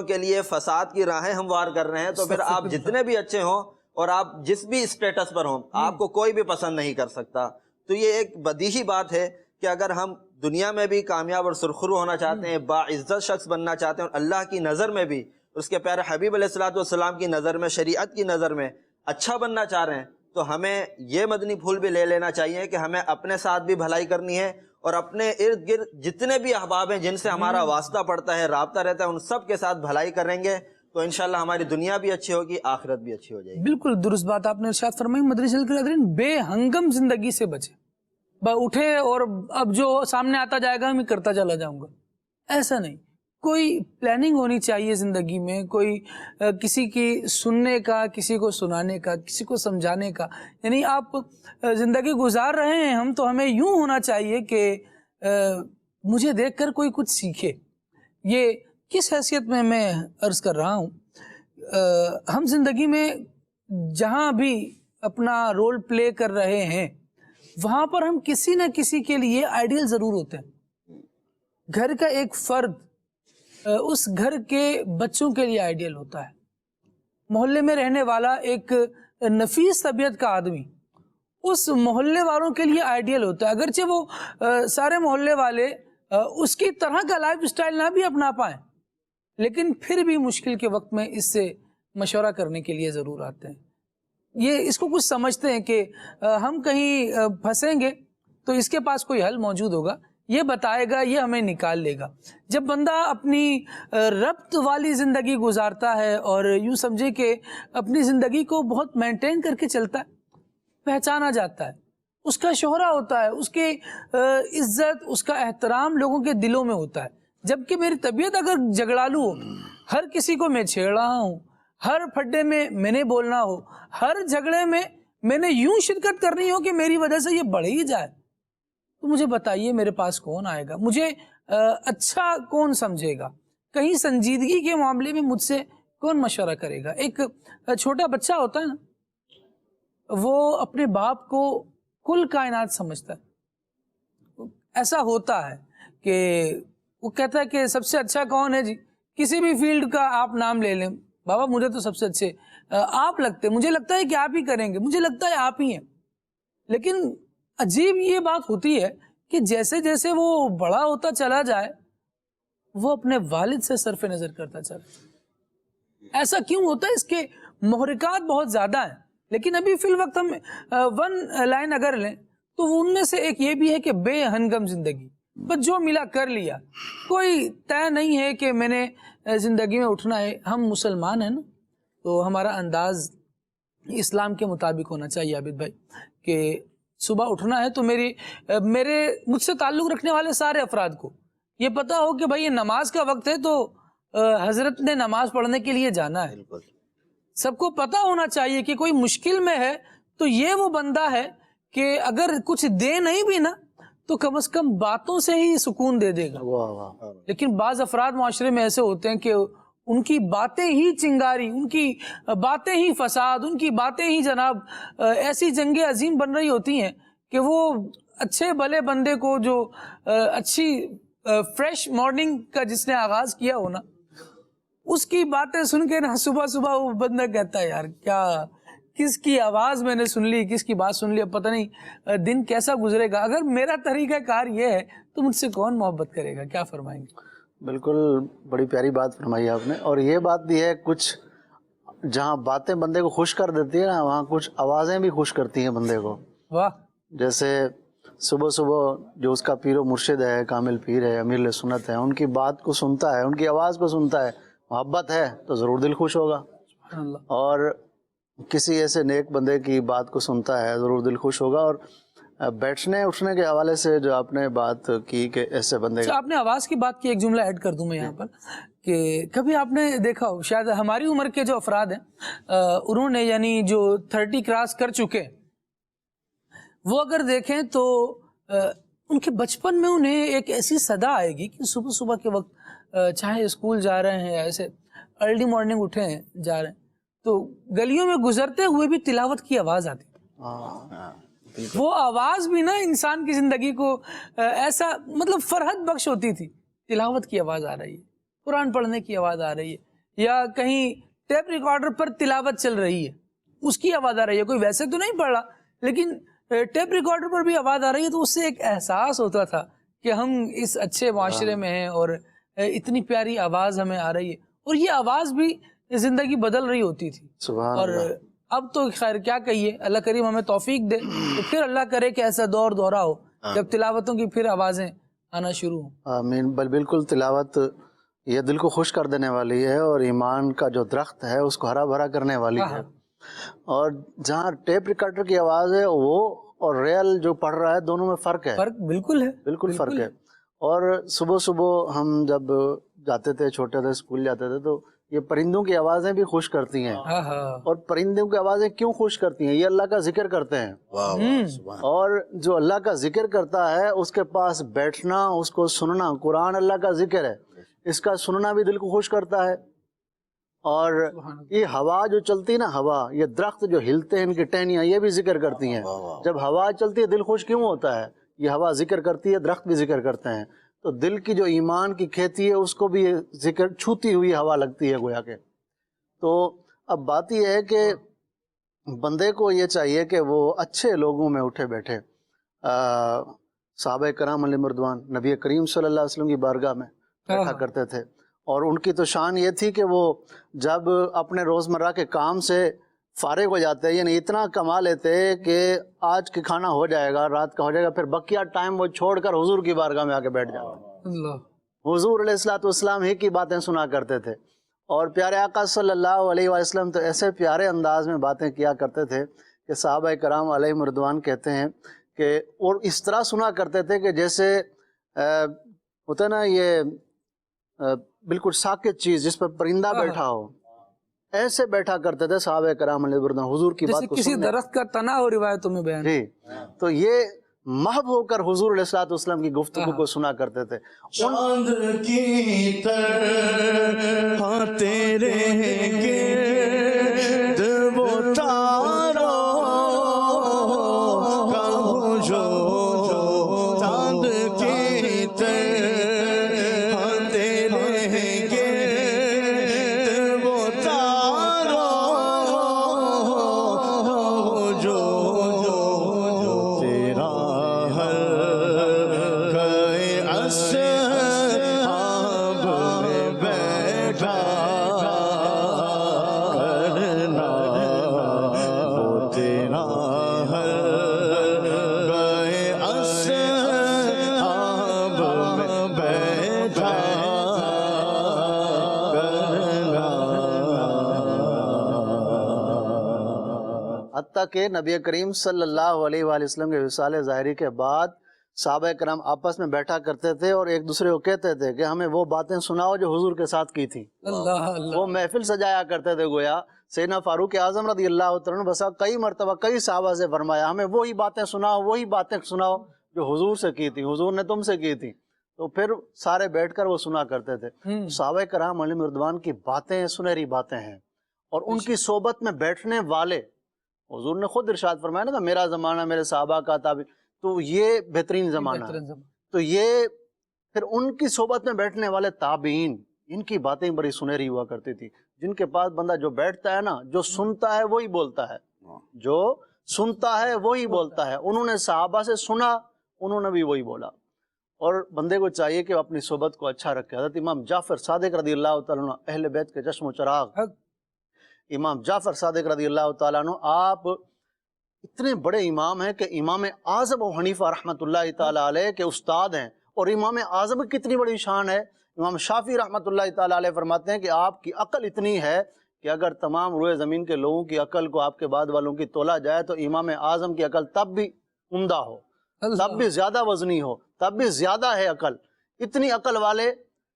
کے لیے فساد کی راہیں ہموار کر رہے ہیں، تو پھر آپ جتنے بھی اچھے ہوں اور آپ جس بھی اسٹیٹس پر ہوں آپ کو کوئی بھی پسند نہیں کر سکتا. تو یہ ایک بدیہی بات ہے کہ اگر ہم دنیا میں بھی کامیاب اور سرخرو ہونا چاہتے ہیں، باعزت شخص بننا چاہتے ہیں اور اللہ کی نظر میں بھی، اس کے پیارے حبیب علیہ الصلوۃ والسلام کی نظر میں، شریعت کی نظر میں اچھا بننا چاہ رہے ہیں، تو ہمیں یہ مدنی پھول بھی لے لینا چاہیے کہ ہمیں اپنے ساتھ بھی بھلائی کرنی ہے اور اپنے ارد گرد جتنے بھی احباب ہیں جن سے ہمارا واسطہ پڑتا ہے، رابطہ رہتا ہے، ان سب کے ساتھ بھلائی کریں گے تو انشاءاللہ ہماری دنیا بھی اچھی ہوگی، آخرت بھی اچھی ہو جائے گی. بالکل درست بات آپ نے ارشاد فرمائی. مدنی چینل کے ناظرین، بے ہنگم زندگی سے بچے. اٹھے اور اب جو سامنے آتا جائے گا میں کرتا چلا جاؤں گا، ایسا نہیں. کوئی پلاننگ ہونی چاہیے زندگی میں، کوئی کسی کی سننے کا، کسی کو سنانے کا، کسی کو سمجھانے کا. یعنی آپ زندگی گزار رہے ہیں ہم، تو ہمیں یوں ہونا چاہیے کہ مجھے دیکھ کر کوئی کچھ سیکھے. یہ کس حیثیت میں میں عرض کر رہا ہوں، ہم زندگی میں جہاں بھی اپنا رول پلے کر رہے ہیں وہاں پر ہم کسی نہ کسی کے لیے آئیڈیل ضرور ہوتے ہیں. گھر کا ایک فرد اس گھر کے بچوں کے لیے آئیڈیل ہوتا ہے. محلے میں رہنے والا ایک نفیس طبیعت کا آدمی اس محلے والوں کے لیے آئیڈیل ہوتا ہے، اگرچہ وہ سارے محلے والے اس کی طرح کا لائف سٹائل نہ بھی اپنا پائیں، لیکن پھر بھی مشکل کے وقت میں اس سے مشورہ کرنے کے لیے ضرور آتے ہیں. یہ اس کو کچھ سمجھتے ہیں کہ ہم کہیں پھنسیں گے تو اس کے پاس کوئی حل موجود ہوگا، یہ بتائے گا، یہ ہمیں نکال لے گا۔ جب بندہ اپنی ربط والی زندگی گزارتا ہے اور یوں سمجھے کہ اپنی زندگی کو بہت مینٹین کر کے چلتا ہے، پہچانا جاتا ہے، اس کا شہرہ ہوتا ہے، اس کی عزت، اس کا احترام لوگوں کے دلوں میں ہوتا ہے۔ جبکہ میری طبیعت اگر جھگڑالو ہو، ہر کسی کو میں چھیڑ رہا ہوں، ہر پھڈے میں میں نے بولنا ہو، ہر جھگڑے میں نے یوں شرکت کرنی ہو کہ میری وجہ سے یہ بڑھ ہی جائے، تو مجھے بتائیے میرے پاس کون آئے گا، مجھے اچھا کون سمجھے گا، کہیں سنجیدگی کے معاملے میں مجھ سے کون مشورہ کرے گا۔ ایک چھوٹا بچہ ہوتا ہے نا، وہ اپنے باپ کو کل کائنات سمجھتا ہے۔ ایسا ہوتا ہے کہ وہ کہتا ہے کہ سب سے اچھا کون ہے جی، کسی بھی فیلڈ کا آپ نام لے لیں، بابا مجھے تو سب سے اچھے آپ لگتے، مجھے لگتا ہے کہ آپ ہی کریں گے، مجھے لگتا ہے آپ ہی ہیں۔ لیکن عجیب یہ بات ہوتی ہے کہ جیسے جیسے وہ بڑا ہوتا چلا جائے، وہ اپنے والد سے صرف نظر کرتا چلا جائے۔ ایسا کیوں ہوتا ہے؟ اس کے محرکات بہت زیادہ ہیں، لیکن ابھی فی الوقت ہم ون لائن اگر لیں تو ان میں سے ایک یہ بھی ہے کہ بے ہنگم زندگی، بس جو ملا کر لیا، کوئی طے نہیں ہے کہ میں نے زندگی میں اٹھنا ہے۔ ہم مسلمان ہیں نا، تو ہمارا انداز اسلام کے مطابق ہونا چاہیے عابد بھائی، کہ صبح اٹھنا ہے تو مجھ سے تعلق رکھنے والے سارے افراد کو یہ پتا ہو کہ بھائی یہ نماز کا وقت ہے تو حضرت نے نماز پڑھنے کے لیے جانا ہے۔ سب کو پتا ہونا چاہیے کہ کوئی مشکل میں ہے تو یہ وہ بندہ ہے کہ اگر کچھ دے نہیں بھی نا تو کم از کم باتوں سے ہی سکون دے دے گا۔ لیکن بعض افراد معاشرے میں ایسے ہوتے ہیں کہ ان کی باتیں ہی چنگاری، ان کی باتیں ہی فساد، ان کی باتیں ہی جناب ایسی جنگ عظیم بن رہی ہوتی ہیں کہ وہ اچھے بھلے بندے کو، جو اچھی فریش مارننگ کا جس نے آغاز کیا ہو نا، اس کی باتیں سن کے نا صبح صبح وہ بندہ کہتا ہے یار کیا، کس کی آواز میں نے سن لی، کس کی بات سن لی، اب پتہ نہیں دن کیسا گزرے گا۔ اگر میرا طریقہ کار یہ ہے تو مجھ سے کون محبت کرے گا؟ کیا فرمائیں گے؟ بالکل بڑی پیاری بات فرمائی آپ نے، اور یہ بات بھی ہے کچھ جہاں باتیں بندے کو خوش کر دیتی ہے نا، وہاں کچھ آوازیں بھی خوش کرتی ہیں بندے کو۔ واہ! جیسے صبح صبح جو اس کا پیر و مرشد ہے، کامل پیر ہے، امیر سنت ہے، ان کی بات کو سنتا ہے، ان کی آواز کو سنتا ہے، محبت ہے تو ضرور دل خوش ہوگا۔ اور کسی ایسے نیک بندے کی بات کو سنتا ہے ضرور دل خوش ہوگا۔ اور بیٹھنے اٹھنے کے حوالے سے جو آپ نے بات کی کہ ایسے بندے، آپ نے آواز کی بات کی، ایک جملہ ایڈ کر دوں میں یہاں پر، کہ کبھی آپ نے دیکھا ہو، شاید ہماری عمر کے جو افراد ہیں انہوں نے یعنی جو 30 کراس کر چکے، وہ اگر دیکھیں تو ان کے بچپن میں انہیں ایک ایسی صدا آئے گی کہ صبح صبح کے وقت چاہے اسکول جا رہے ہیں یا ایسے ارلی مارننگ اٹھے ہیں جا رہے ہیں تو گلیوں میں گزرتے ہوئے بھی تلاوت کی آواز آتی ہے۔ وہ آواز بھی نا انسان کی زندگی کو ایسا مطلب فرحت بخش ہوتی تھی۔ تلاوت کی آواز آ رہی ہے، قرآن پڑھنے کی آواز آ رہی ہے، یا کہیں ٹیپ ریکارڈر پر تلاوت چل رہی ہے اس کی آواز آ رہی ہے، کوئی ویسے تو نہیں پڑھ رہا لیکن ٹیپ ریکارڈر پر بھی آواز آ رہی ہے، تو اس سے ایک احساس ہوتا تھا کہ ہم اس اچھے معاشرے میں ہیں اور اتنی پیاری آواز ہمیں آ رہی ہے، اور یہ آواز بھی زندگی بدل رہی ہوتی تھی۔ سبحان اور اللہ۔ اب تو خیر کیا کہیے، اللہ کریم ہمیں توفیق دے، تو پھر اللہ کرے کہ ایسا دور دورہ ہو جب تلاوتوں کی پھر آوازیں آنا شروع ہوں۔ آمین۔ بالکل، تلاوت یہ دل کو خوش کر دینے والی ہے اور ایمان کا جو درخت ہے اس کو ہرا بھرا کرنے والی ہے۔ اور جہاں ٹیپ ریکارڈر کی آواز ہے وہ اور ریئل جو پڑھ رہا ہے دونوں میں فرق ہے، فرق بالکل ہے، بالکل فرق ہے۔ اور صبح صبح ہم جب جاتے تھے، چھوٹے تھے، اسکول جاتے تھے، تو یہ پرندوں کی آوازیں بھی خوش کرتی ہیں۔ اور پرندوں کی آوازیں کیوں خوش کرتی ہیں؟ یہ اللہ کا ذکر کرتے ہیں، اور جو اللہ کا ذکر کرتا ہے اس کے پاس بیٹھنا، اس کو سننا، قرآن اللہ کا ذکر ہے، اس کا سننا بھی دل کو خوش کرتا ہے۔ اور یہ ہوا جو چلتی نا، ہوا، یہ درخت جو ہلتے ہیں ان کی ٹہنیاں، یہ بھی ذکر کرتی ہیں۔ جب ہوا چلتی ہے دل خوش کیوں ہوتا ہے؟ یہ ہوا ذکر کرتی ہے، درخت بھی ذکر کرتے ہیں، تو دل کی جو ایمان کی کھیتی ہے اس کو بھی ذکر چھوتی ہوئی ہوا لگتی ہے گویا کہ۔ تو اب بات یہ ہے کہ بندے کو یہ چاہیے کہ وہ اچھے لوگوں میں اٹھے بیٹھے۔ صحابہ کرام علیہ مردوان نبی کریم صلی اللہ علیہ وسلم کی بارگاہ میں بیٹھا کرتے تھے، اور ان کی تو شان یہ تھی کہ وہ جب اپنے روزمرہ کے کام سے فارغ ہو جاتے ہیں، یعنی اتنا کما لیتے کہ آج کے کھانا ہو جائے گا، رات کا ہو جائے گا، پھر بقیہ ٹائم وہ چھوڑ کر حضور کی بارگاہ میں آ کے بیٹھ جاتے ہیں۔ اللہ، حضور علیہ الصلوۃ والسلام ہی کی باتیں سنا کرتے تھے، اور پیارے آقا صلی اللہ علیہ وسلم تو ایسے پیارے انداز میں باتیں کیا کرتے تھے کہ صحابہ کرام علیہم رضوان کہتے ہیں کہ اور اس طرح سنا کرتے تھے کہ جیسے ہوتا ہے نا یہ بالکل ساکت چیز جس پر پرندہ بیٹھا ہو، ایسے بیٹھا کرتے تھے صحابہ کرام علیہ رضوان حضور کی بات کو کسی سننے۔ درخت کا تنا ہو روایتوں میں بیان۔ جی، تو یہ محو ہو کر حضور علیہ الصلوۃ والسلام کی گفتگو کو سنا کرتے تھے۔ چاند کی طرح تیرے گرد وہ تاروں کا ہجوم، چاند کی طرح تیرے گرد وہ تاروں کا ہجوم، تیرا اصحاب میں بیٹھا کرنا، وہ تیرا گئے اصحاب میں بیٹھا کرنا۔ حتیٰ کہ نبی کریم صلی اللہ علیہ وآلہ وسلم کے وصال ظاہری کے بعد صحابہ کرام آپس میں بیٹھا کرتے تھے اور ایک دوسرے کو کہتے تھے کہ ہمیں وہ باتیں سناؤ جو حضور کے ساتھ کی تھی۔ اللہ اللہ، وہ محفل سجایا کرتے تھے، گویا سیدنا فاروق اعظم رضی اللہ تعالیٰ عنہ بسا کئی مرتبہ کئی صحابہ سے فرمایا ہمیں وہی باتیں سناؤ، وہی باتیں سناؤ جو حضور سے کی تھی، حضور نے تم سے کی تھی۔ تو پھر سارے بیٹھ کر وہ سنا کرتے تھے۔ صحابہ کرام علیہم رضوان کی باتیں سنہری باتیں ہیں، اور ان کی صحبت میں بیٹھنے والے، حضور نے خود ارشاد فرمایا نا کہ میرا زمانہ میرے صحابہ کا تابع، تو یہ بہترین زمانہ ہے۔ تو یہ پھر ان کی صحبت میں بیٹھنے والے تابعین، ان کی باتیں بڑی سنہری ہوا کرتی تھی، جن کے پاس بندہ جو بیٹھتا ہے نا، جو سنتا ہے وہی بولتا ہے، جو سنتا ہے وہی بولتا ہے۔ انہوں نے صحابہ سے سنا، انہوں نے بھی وہی بولا، اور بندے کو چاہیے کہ وہ اپنی صحبت کو اچھا رکھے۔ حضرت امام جعفر صادق رضی اللہ تعالیٰ عنہ اہل بیت کے چشم و چراغ، امام جعفر صادق رضی اللہ تعالیٰ عنہ، آپ اتنے بڑے امام ہیں کہ امام اعظم ابو حنیفہ رحمۃ اللہ تعالیٰ علیہ کے استاد ہیں، اور امام اعظم کی کتنی بڑی شان ہے۔ امام شافعی رحمۃ اللہ تعالیٰ علیہ فرماتے ہیں کہ آپ کی عقل اتنی ہے کہ اگر تمام روئے زمین کے لوگوں کی عقل کو آپ کے بعد والوں کی تولا جائے تو امام اعظم کی عقل تب بھی عمدہ ہو، تب بھی زیادہ وزنی ہو، تب بھی زیادہ ہے عقل۔ اتنی عقل والے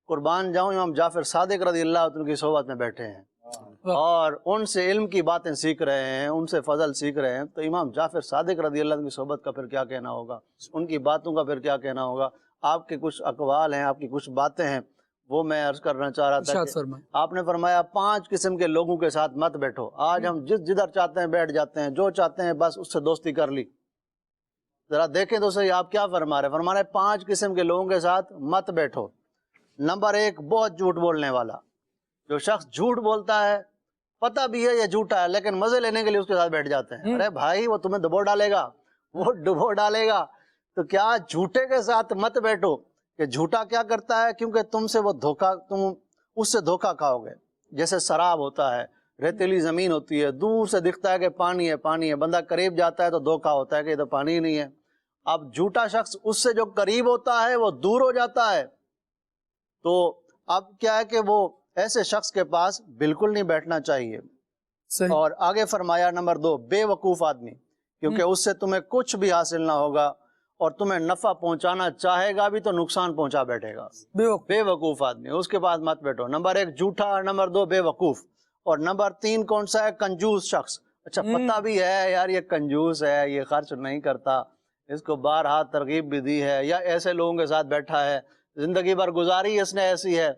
قربان جاؤں امام جعفر صادق رضی اللہ عنہ کی صحبت میں بیٹھے ہیں اور ان سے علم کی باتیں سیکھ رہے ہیں، ان سے فضل سیکھ رہے ہیں، تو امام جعفر صادق رضی اللہ عنہ کی صحبت کا پھر کیا کہنا ہوگا، ان کی باتوں کا پھر کیا کہنا ہوگا۔ آپ کے کچھ اقوال ہیں، آپ کی کچھ باتیں ہیں، وہ میں عرض کرنا چاہ رہا تھا کہ آپ نے فرمایا 5 قسم کے لوگوں کے ساتھ مت بیٹھو۔ آج ہم جدھر چاہتے ہیں بیٹھ جاتے ہیں، جو چاہتے ہیں بس اس سے دوستی کر لی۔ ذرا دیکھیں تو صحیح آپ کیا فرما رہے ہیں۔ فرما رہے 5 قسم کے لوگوں کے ساتھ مت بیٹھو۔ نمبر 1، بہت جھوٹ بولنے والا۔ جو شخص جھوٹ بولتا ہے، پتہ بھی ہے یہ جھوٹا ہے، لیکن مزے لینے کے لیے اس کے ساتھ بیٹھ جاتے ہیں۔ ارے بھائی وہ تمہیں ڈبو ڈالے گا، وہ ڈبو ڈالے گا۔ تو کیا جھوٹے کے ساتھ مت بیٹھو، کہ جھوٹا کیا کرتا ہے، کیونکہ تم سے وہ دھوکا، تم اس سے دھوکا کھاؤ گے۔ جیسے سراب ہوتا ہے، ریتیلی زمین ہوتی ہے، دور سے دکھتا ہے کہ پانی ہے پانی ہے، بندہ قریب جاتا ہے تو دھوکا ہوتا ہے کہ یہ تو پانی ہی نہیں ہے۔ اب جھوٹا شخص اس سے جو قریب ہوتا ہے وہ دور ہو جاتا ہے۔ تو اب کیا ہے کہ وہ ایسے شخص کے پاس بالکل نہیں بیٹھنا چاہیے۔ اور آگے فرمایا نمبر 2، بے وقوف آدمی، کیونکہ اس سے تمہیں کچھ بھی حاصل نہ ہوگا، اور تمہیں نفع پہنچانا چاہے گا بھی تو نقصان پہنچا بیٹھے گا۔ بے وقوف آدمی، اس کے پاس مت بیٹھو۔ نمبر 1 جھوٹا، نمبر 2 بے وقوف، اور نمبر 3 کون سا ہے؟ کنجوس شخص۔ اچھا پتہ بھی ہے یار یہ کنجوس ہے، یہ خرچ نہیں کرتا، اس کو بارہا ترغیب بھی دی ہے، یا ایسے لوگوں کے ساتھ بیٹھا ہے، زندگی بھر گزاری اس نے ایسی ہے۔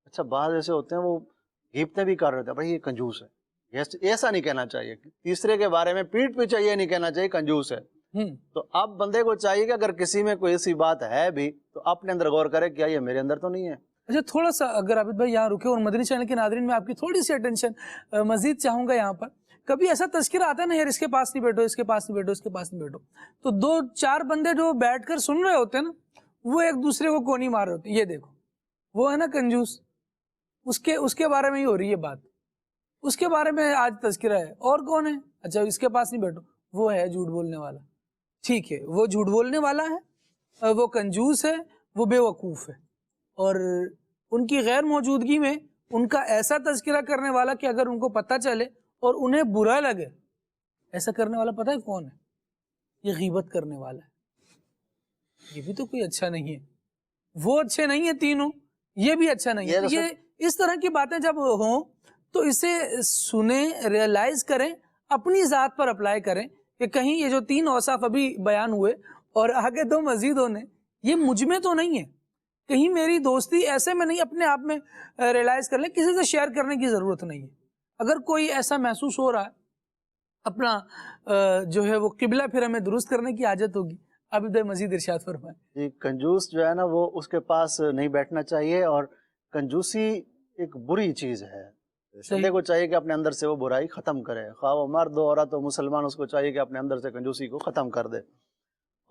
اچھا بعض ایسے ہوتے ہیں وہ غیبتیں بھی کر رہے تھے، بھائی یہ کنجوس ہے، ایسا نہیں کہنا چاہیے۔ تیسرے کے بارے میں پیٹھ پیچھے یہ نہیں کہنا چاہیے کنجوس ہے۔ تو اب بندے کو چاہیے کہ اگر کسی میں کوئی ایسی بات ہے بھی تو اپنے اندر غور کرے، کیا یہ میرے اندر تو نہیں ہے۔ اچھا تھوڑا سا اگر عابد بھائی یہاں رکے، اور مدنی چینل کے ناظرین میں آپ کی تھوڑی سی اٹینشن مزید چاہوں گا یہاں پر۔ کبھی ایسا تذکرہ آتا ہے نا، یار اس کے پاس نہیں بیٹھو، اس کے پاس نہیں بیٹھو، اس کے پاس نہیں بیٹھو، تو 2-4 بندے جو بیٹھ کر سن رہے ہوتے ہیں نا، وہ ایک دوسرے کو کونی مار رہے ہوتے ہیں، یہ دیکھو وہ ہے نا کنجوس، اس کے بارے میں ہی ہو رہی ہے بات اس کے بارے میں آج تذکرہ ہے. اور کون ہے؟ اچھا اس کے پاس نہیں بیٹھو، وہ ہے جھوٹ بولنے والا. ٹھیک ہے، وہ جھوٹ بولنے والا ہے، وہ کنجوس ہے، وہ بے وقوف ہے، اور ان کی غیر موجودگی میں ان کا ایسا تذکرہ کرنے والا کہ اگر ان کو پتہ چلے اور انہیں برا لگے، ایسا کرنے والا پتہ ہے کون ہے؟ یہ غیبت کرنے والا ہے. یہ بھی تو کوئی اچھا نہیں ہے. وہ اچھے نہیں ہیں تینوں، یہ بھی اچھا نہیں ہے. یہ اس طرح کی باتیں جب ہوں تو اسے سنیں، ریئلائز کریں، اپنی ذات پر اپلائی کریں کہ کہیں یہ جو 3 اوصاف ابھی بیان ہوئے اور آگے 2 مزید ہونے، یہ مجھ میں تو نہیں ہے. کہیں میری دوستی ایسے میں نہیں، اپنے آپ میں ریئلائز کر لیں. کسی سے شیئر کرنے کی ضرورت نہیں ہے. اگر کوئی ایسا محسوس ہو رہا ہے، اپنا جو ہے وہ قبلہ پھر ہمیں درست کرنے کی حاجت ہوگی. اب ادھر مزید ارشاد فرمائیں. جی، کنجوس جو ہے نا وہ اس کے پاس نہیں بیٹھنا چاہیے، اور کنجوسی ایک بری چیز ہے. بندے کو چاہیے کہ اپنے اندر سے وہ برائی ختم کرے، خواہ وہ مرد ہو عورت ہو مسلمان، اس کو چاہیے کہ اپنے اندر سے کنجوسی کو ختم کر دے.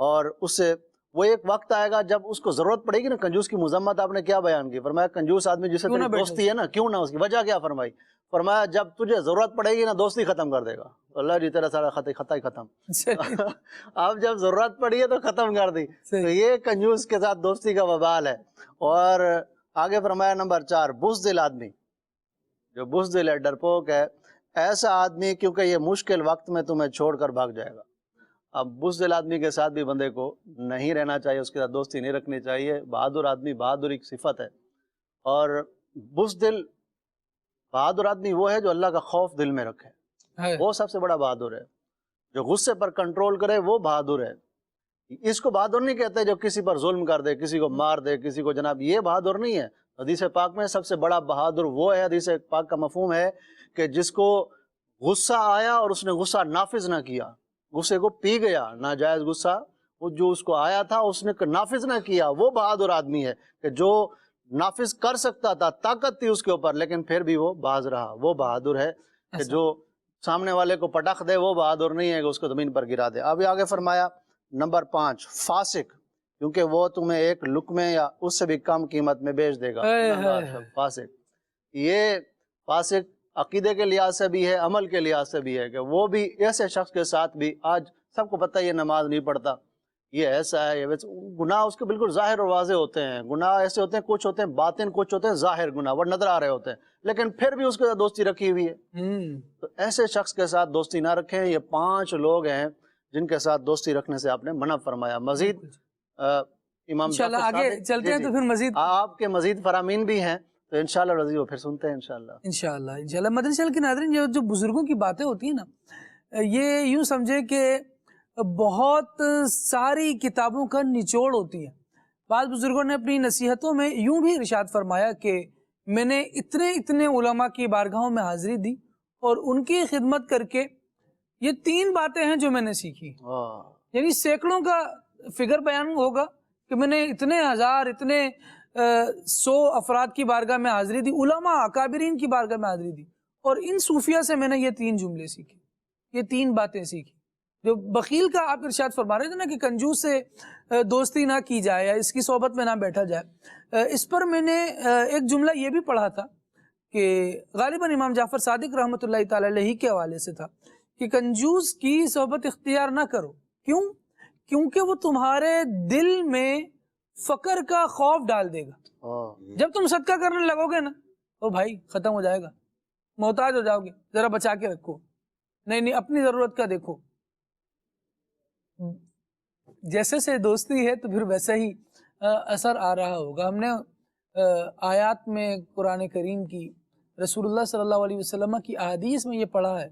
اور اس سے وہ ایک وقت آئے گا جب اس کو ضرورت پڑے گی نا. کنجوس کی مذمت آپ نے کیا بیان کی؟ فرمایا کنجوس آدمی جسے تیری دوستی ہے نا، کیوں نہ، اس کی وجہ کیا فرمائی؟ فرمایا جب تجھے ضرورت پڑے گی نا دوستی ختم کر دے گا. اللہ جی تیرا سارا خطا ہی ختم. اب جب ضرورت پڑی ہے تو ختم کر دی. تو یہ کنجوس کے ساتھ دوستی کا وبال ہے. اور آگے فرمایا نمبر 4، بزدل آدمی. جو بزدل ہے، ڈرپوک ہے، ایسا آدمی کیونکہ یہ مشکل وقت میں تمہیں چھوڑ کر بھاگ جائے گا. اب بزدل آدمی کے ساتھ بھی بندے کو نہیں رہنا چاہیے، اس کے ساتھ دوستی نہیں رکھنی چاہیے. بہادر آدمی، بہادری کی صفت ہے. اور بزدل، بہادر آدمی وہ ہے جو اللہ کا خوف دل میں رکھے، وہ سب سے بڑا بہادر ہے. جو غصے پر کنٹرول کرے وہ بہادر ہے. اس کو بہادر نہیں کہتے جو کسی پر ظلم کر دے، کسی کو مار دے، کسی کو جناب، یہ بہادر نہیں ہے. حدیث پاک میں سب سے بڑا بہادر وہ ہے، حدیث پاک کا مفہوم ہے کہ جس کو غصہ آیا اور اس نے غصہ نافذ نہ کیا، غصے کو پی گیا، ناجائز غصہ وہ جو اس کو آیا تھا اس نے نافذ نہ کیا، وہ بہادر آدمی ہے. کہ جو نافذ کر سکتا تھا، طاقت تھی اس کے اوپر، لیکن پھر بھی وہ باز رہا، وہ بہادر ہے. کہ جو سامنے والے کو پٹخ دے وہ بہادر نہیں ہے کہ اس کو زمین پر گرا دے. ابھی آگے فرمایا نمبر 5، فاسق، کیونکہ وہ تمہیں ایک لقمے یا اس سے بھی کم قیمت میں بیچ دے گا. فاسق، یہ فاسق عقیدے کے لحاظ سے بھی ہے، عمل کے لحاظ سے بھی ہے. کہ وہ بھی ایسے شخص کے ساتھ بھی، آج سب کو پتہ ہے یہ نماز نہیں پڑھتا، یہ ایسا ہے، یہ ویسا. گناہ اس کے بالکل ظاہر اور واضح ہوتے ہیں. گناہ ایسے ہوتے ہیں، کچھ ہوتے ہیں باطن، کچھ ہوتے ہیں ظاہر گناہ، وہ نظر آ رہے ہوتے ہیں، لیکن پھر بھی اس کے ساتھ دوستی رکھی ہوئی ہے. تو ایسے شخص کے ساتھ دوستی نہ رکھیں. یہ 5 لوگ ہیں جن کے ساتھ دوستی رکھنے سے آپ نے منع فرمایا. مزید امام انشاءاللہ آگے چلتے ہیں تو پھر مزید آپ کے مزید فرامین بھی ہیں، تو انشاءاللہ رضی وہ پھر سنتے ہیں انشاءاللہ. مدنی چینل کے ناظرین، جو بزرگوں کی باتیں ہوتی ہیں نا، یہ یوں سمجھے کہ بہت ساری کتابوں کا نچوڑ ہوتی ہے. بعض بزرگوں نے اپنی نصیحتوں میں یوں بھی ارشاد فرمایا کہ میں نے اتنے علماء کی بارگاہوں میں حاضری دی اور ان کی خدمت کر کے یہ 3 باتیں ہیں جو میں نے سیکھی. یعنی سینکڑوں کا فگر بیان ہوگا کہ میں نے اتنے ہزار، اتنے 100 افراد کی بارگاہ میں حاضری دی، علماء اکابرین کی بارگاہ میں حاضری دی، اور ان صوفیہ سے میں نے یہ 3 جملے سیکھے، یہ 3 باتیں سیکھی. جو بخیل کا آپ ارشاد فرما رہے تھے نا کہ کنجوس سے دوستی نہ کی جائے یا اس کی صحبت میں نہ بیٹھا جائے، اس پر میں نے ایک جملہ یہ بھی پڑھا تھا کہ غالباً امام جعفر صادق رحمۃ اللہ تعالی علیہ کے حوالے سے تھا کہ کنجوس کی صحبت اختیار نہ کرو. کیوں؟ کیونکہ وہ تمہارے دل میں فقر کا خوف ڈال دے گا. جب تم صدقہ کرنے لگو گے نا تو بھائی ختم ہو جائے گا، محتاج ہو جاؤ گے. ذرا بچا کے رکھو، نہیں اپنی ضرورت کا دیکھو. جیسے سے دوستی ہے تو پھر ویسا ہی اثر آ رہا ہوگا. ہم نے آیات میں قرآن کریم کی، رسول اللہ صلی اللہ علیہ وسلم کی احادیث میں یہ پڑھا ہے،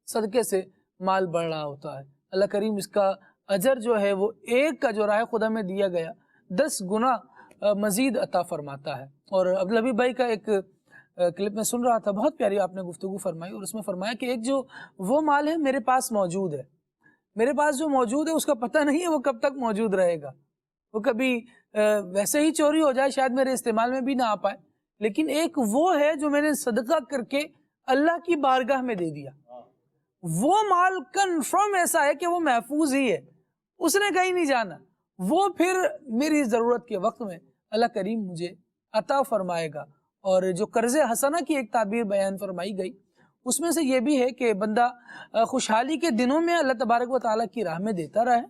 صدقے سے مال بڑھ رہا ہوتا ہے. اللہ کریم اس کا اجر جو ہے وہ ایک کا جو راہ خدا میں دیا گیا 10 گنا مزید عطا فرماتا ہے. اور عبدالحبیب بھائی کا ایک کلپ میں سن رہا تھا، بہت پیاری آپ نے گفتگو فرمائی، اور اس میں فرمایا کہ ایک جو وہ مال ہے میرے پاس موجود ہے، میرے پاس جو موجود ہے اس کا پتہ نہیں ہے وہ کب تک موجود رہے گا. وہ کبھی ویسے ہی چوری ہو جائے، شاید میرے استعمال میں بھی نہ آ پائے، لیکن ایک وہ ہے جو میں نے صدقہ کر کے اللہ کی بارگاہ میں دے دیا. وہ مال کنفرم ایسا ہے کہ وہ محفوظ ہی ہے، اس نے کہیں نہیں جانا. وہ پھر میری ضرورت کے وقت میں اللہ کریم مجھے عطا فرمائے گا. اور جو قرض حسنہ کی ایک تعبیر بیان فرمائی گئی اس میں سے یہ بھی ہے کہ بندہ خوشحالی کے دنوں میں اللہ تبارک و تعالیٰ کی راہ میں دیتا رہے،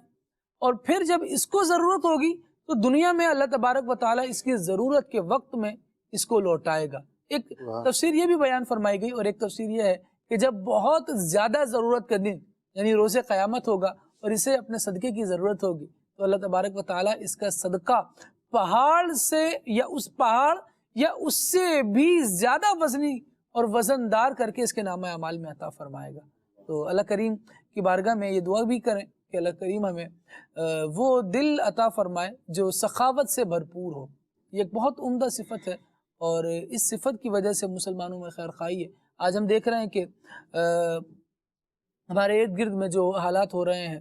اور پھر جب اس کو ضرورت ہوگی تو دنیا میں اللہ تبارک و تعالیٰ اس کی ضرورت کے وقت میں اس کو لوٹائے گا۔ ایک تفسیر یہ بھی بیان فرمائی گئی، اور ایک تفسیر یہ ہے کہ جب بہت زیادہ ضرورت کا دن یعنی روز قیامت ہوگا اور اسے اپنے صدقے کی ضرورت ہوگی تو اللہ تبارک و تعالیٰ اس کا صدقہ پہاڑ سے یا اس پہاڑ یا اس سے بھی زیادہ وزنی اور وزندار کر کے اس کے نامہ اعمال میں عطا فرمائے گا۔ تو اللہ کریم کی بارگاہ میں یہ دعا بھی کریں کہ اللہ کریم ہمیں وہ دل عطا فرمائے جو سخاوت سے بھرپور ہو۔ یہ ایک بہت عمدہ صفت ہے، اور اس صفت کی وجہ سے مسلمانوں میں خیر خواہی ہے۔ آج ہم دیکھ رہے ہیں کہ ہمارے ارد گرد میں جو حالات ہو رہے ہیں،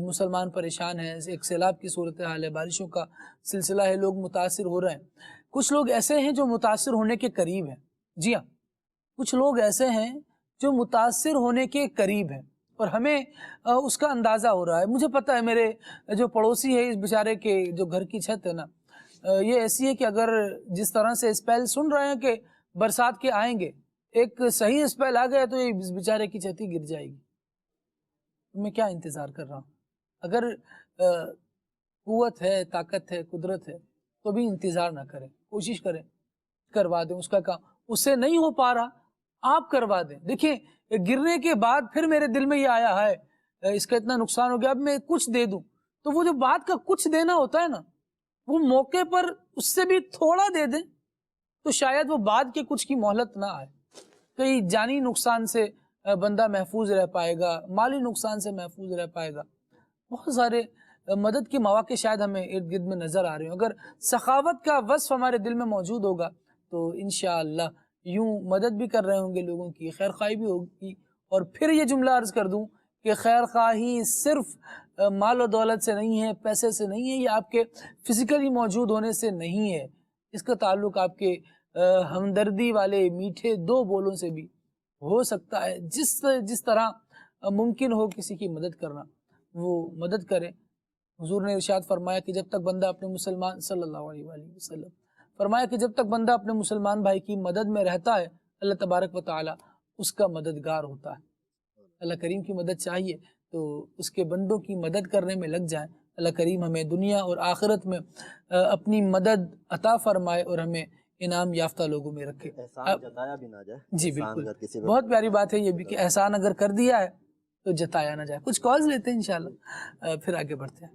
مسلمان پریشان ہیں، ایک سیلاب کی صورتحال ہے، بارشوں کا سلسلہ ہے، لوگ متاثر ہو رہے ہیں۔ کچھ لوگ ایسے ہیں جو متاثر ہونے کے قریب ہیں، جی ہاں، کچھ لوگ ایسے ہیں جو متاثر ہونے کے قریب ہیں، اور ہمیں اس کا اندازہ ہو رہا ہے۔ مجھے پتہ ہے میرے جو پڑوسی ہے اس بیچارے کے جو گھر کی چھت ہے نا، یہ ایسی ہے کہ اگر جس طرح سے اسپیل سن رہے ہیں کہ برسات کے آئیں گے، ایک صحیح اسپیل آ گیا تو یہ بیچارے کی چھت ہی گر جائے گی۔ میں کیا انتظار کر رہا ہوں؟ اگر قوت ہے، طاقت ہے، قدرت ہے تو بھی انتظار نہ کریں، کوشش کریں کروا دیں اس کا کام۔ اس سے نہیں ہو پا رہا آپ کروا دیں۔ دیکھیں گرنے کے بعد پھر میرے دل میں یہ آیا ہے اس کا اتنا نقصان ہو گیا، اب میں کچھ دے دوں، تو وہ جو بات کا کچھ دینا ہوتا ہے نا، وہ موقع پر اس سے بھی تھوڑا دے دیں تو شاید وہ بعد کے کچھ کی مہلت نہ آئے۔ کئی جانی نقصان سے بندہ محفوظ رہ پائے گا، مالی نقصان سے محفوظ رہ پائے گا۔ بہت سارے مدد کے مواقع شاید ہمیں ارد گرد میں نظر آ رہے ہیں۔ اگر سخاوت کا وصف ہمارے دل میں موجود ہوگا تو انشاءاللہ یوں مدد بھی کر رہے ہوں گے لوگوں کی، خیر خواہی بھی ہوگی۔ اور پھر یہ جملہ عرض کر دوں کہ خیر خواہی صرف مال و دولت سے نہیں ہے، پیسے سے نہیں ہے، یہ آپ کے فزیکلی موجود ہونے سے نہیں ہے، اس کا تعلق آپ کے ہمدردی والے میٹھے دو بولوں سے بھی ہو سکتا ہے۔ جس طرح ممکن ہو کسی کی مدد کرنا وہ مدد کریں۔ حضور نے ارشاد فرمایا کہ جب تک بندہ اپنے مسلمان صلی اللہ علیہ وآلہ وسلم فرمایا کہ جب تک بندہ اپنے مسلمان بھائی کی مدد میں رہتا ہے اللہ تبارک و تعالی اس کا مددگار ہوتا ہے۔ اللہ کریم کی مدد چاہیے تو اس کے بندوں کی مدد کرنے میں لگ جائیں۔ اللہ کریم ہمیں دنیا اور آخرت میں اپنی مدد عطا فرمائے اور ہمیں انعام یافتہ لوگوں میں رکھے۔ احسان جتایا بھی نہ جائے۔ جی بالکل، بہت پیاری بات ہے یہ بھی کہ احسان اگر کر دیا ہے تو جتایا نہ جائے۔ کچھ کالز لیتے ہیں انشاءاللہ، پھر آگے بڑھتے ہیں۔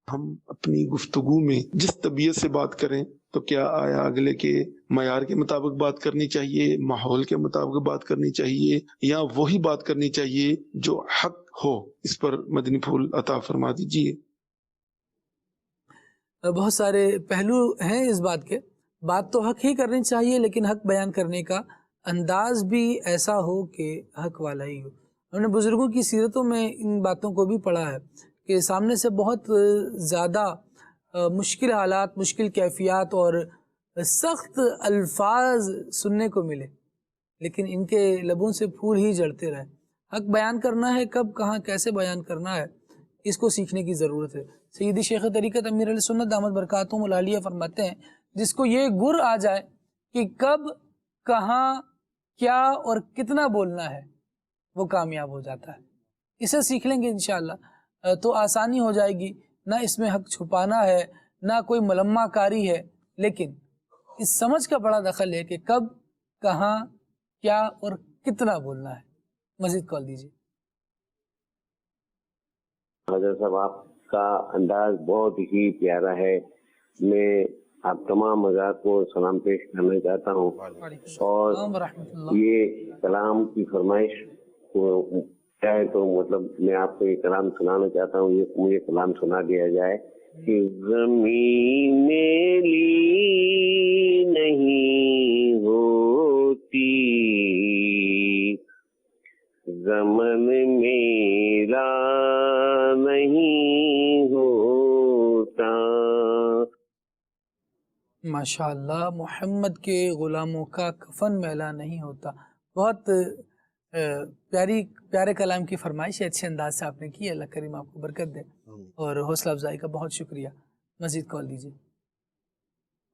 ہم اپنی گفتگو میں جس طبیعت سے بات کریں تو کیا آیا اگلے کے معیار کے مطابق بات کرنی چاہیے، ماحول کے مطابق بات کرنی چاہیے، یا وہی بات کرنی چاہیے جو حق ہو؟ اس پر مدنی پھول عطا فرما دیجیے۔ بہت سارے پہلو ہیں اس بات کے، بات تو حق ہی کرنی چاہیے لیکن حق بیان کرنے کا انداز بھی ایسا ہو کہ حق والا ہی ہو۔ ہم نے بزرگوں کی سیرتوں میں ان باتوں کو بھی پڑھا ہے کہ سامنے سے بہت زیادہ مشکل حالات، مشکل کیفیات اور سخت الفاظ سننے کو ملے لیکن ان کے لبوں سے پھول ہی جڑتے رہے۔ حق بیان کرنا ہے، کب کہاں کیسے بیان کرنا ہے اس کو سیکھنے کی ضرورت ہے۔ سیدی شیخ طریقت امیر علیہ سنت دامت برکاتہم العالیہ فرماتے ہیں جس کو یہ گر آ جائے کہ کب کہاں کیا اور کتنا بولنا ہے وہ کامیاب ہو جاتا ہے۔ اسے سیکھ لیں گے انشاءاللہ تو آسانی ہو جائے گی، نہ اس میں حق چھپانا ہے نہ کوئی ملمہ کاری ہے، لیکن اس سمجھ کا بڑا دخل ہے کہ کب کہاں کیا اور کتنا بولنا ہے۔ مزید کال دیجیے۔ حضرت صاحب آپ کا انداز بہت ہی پیارا ہے، میں آپ تمام حضرات کو سلام پیش کرنا چاہتا ہوں اور یہ کلام کی فرمائش کو چاہے تو مطلب میں آپ کو یہ کلام سنانا چاہتا ہوں، یہ مجھے کلام سنا دیا جائے کہ زمین میلی نہیں ہوتی، زمن میرا نہیں ہوتا۔ ماشاءاللہ، محمد کے غلاموں کا کفن میلا نہیں ہوتا۔ بہت پیارے کلام کی فرمائش اچھے انداز سے آپ نے کی، اللہ کریم آپ کو برکت دے اور حوصلہ افزائی کا بہت شکریہ۔ مزید کال دیجیے۔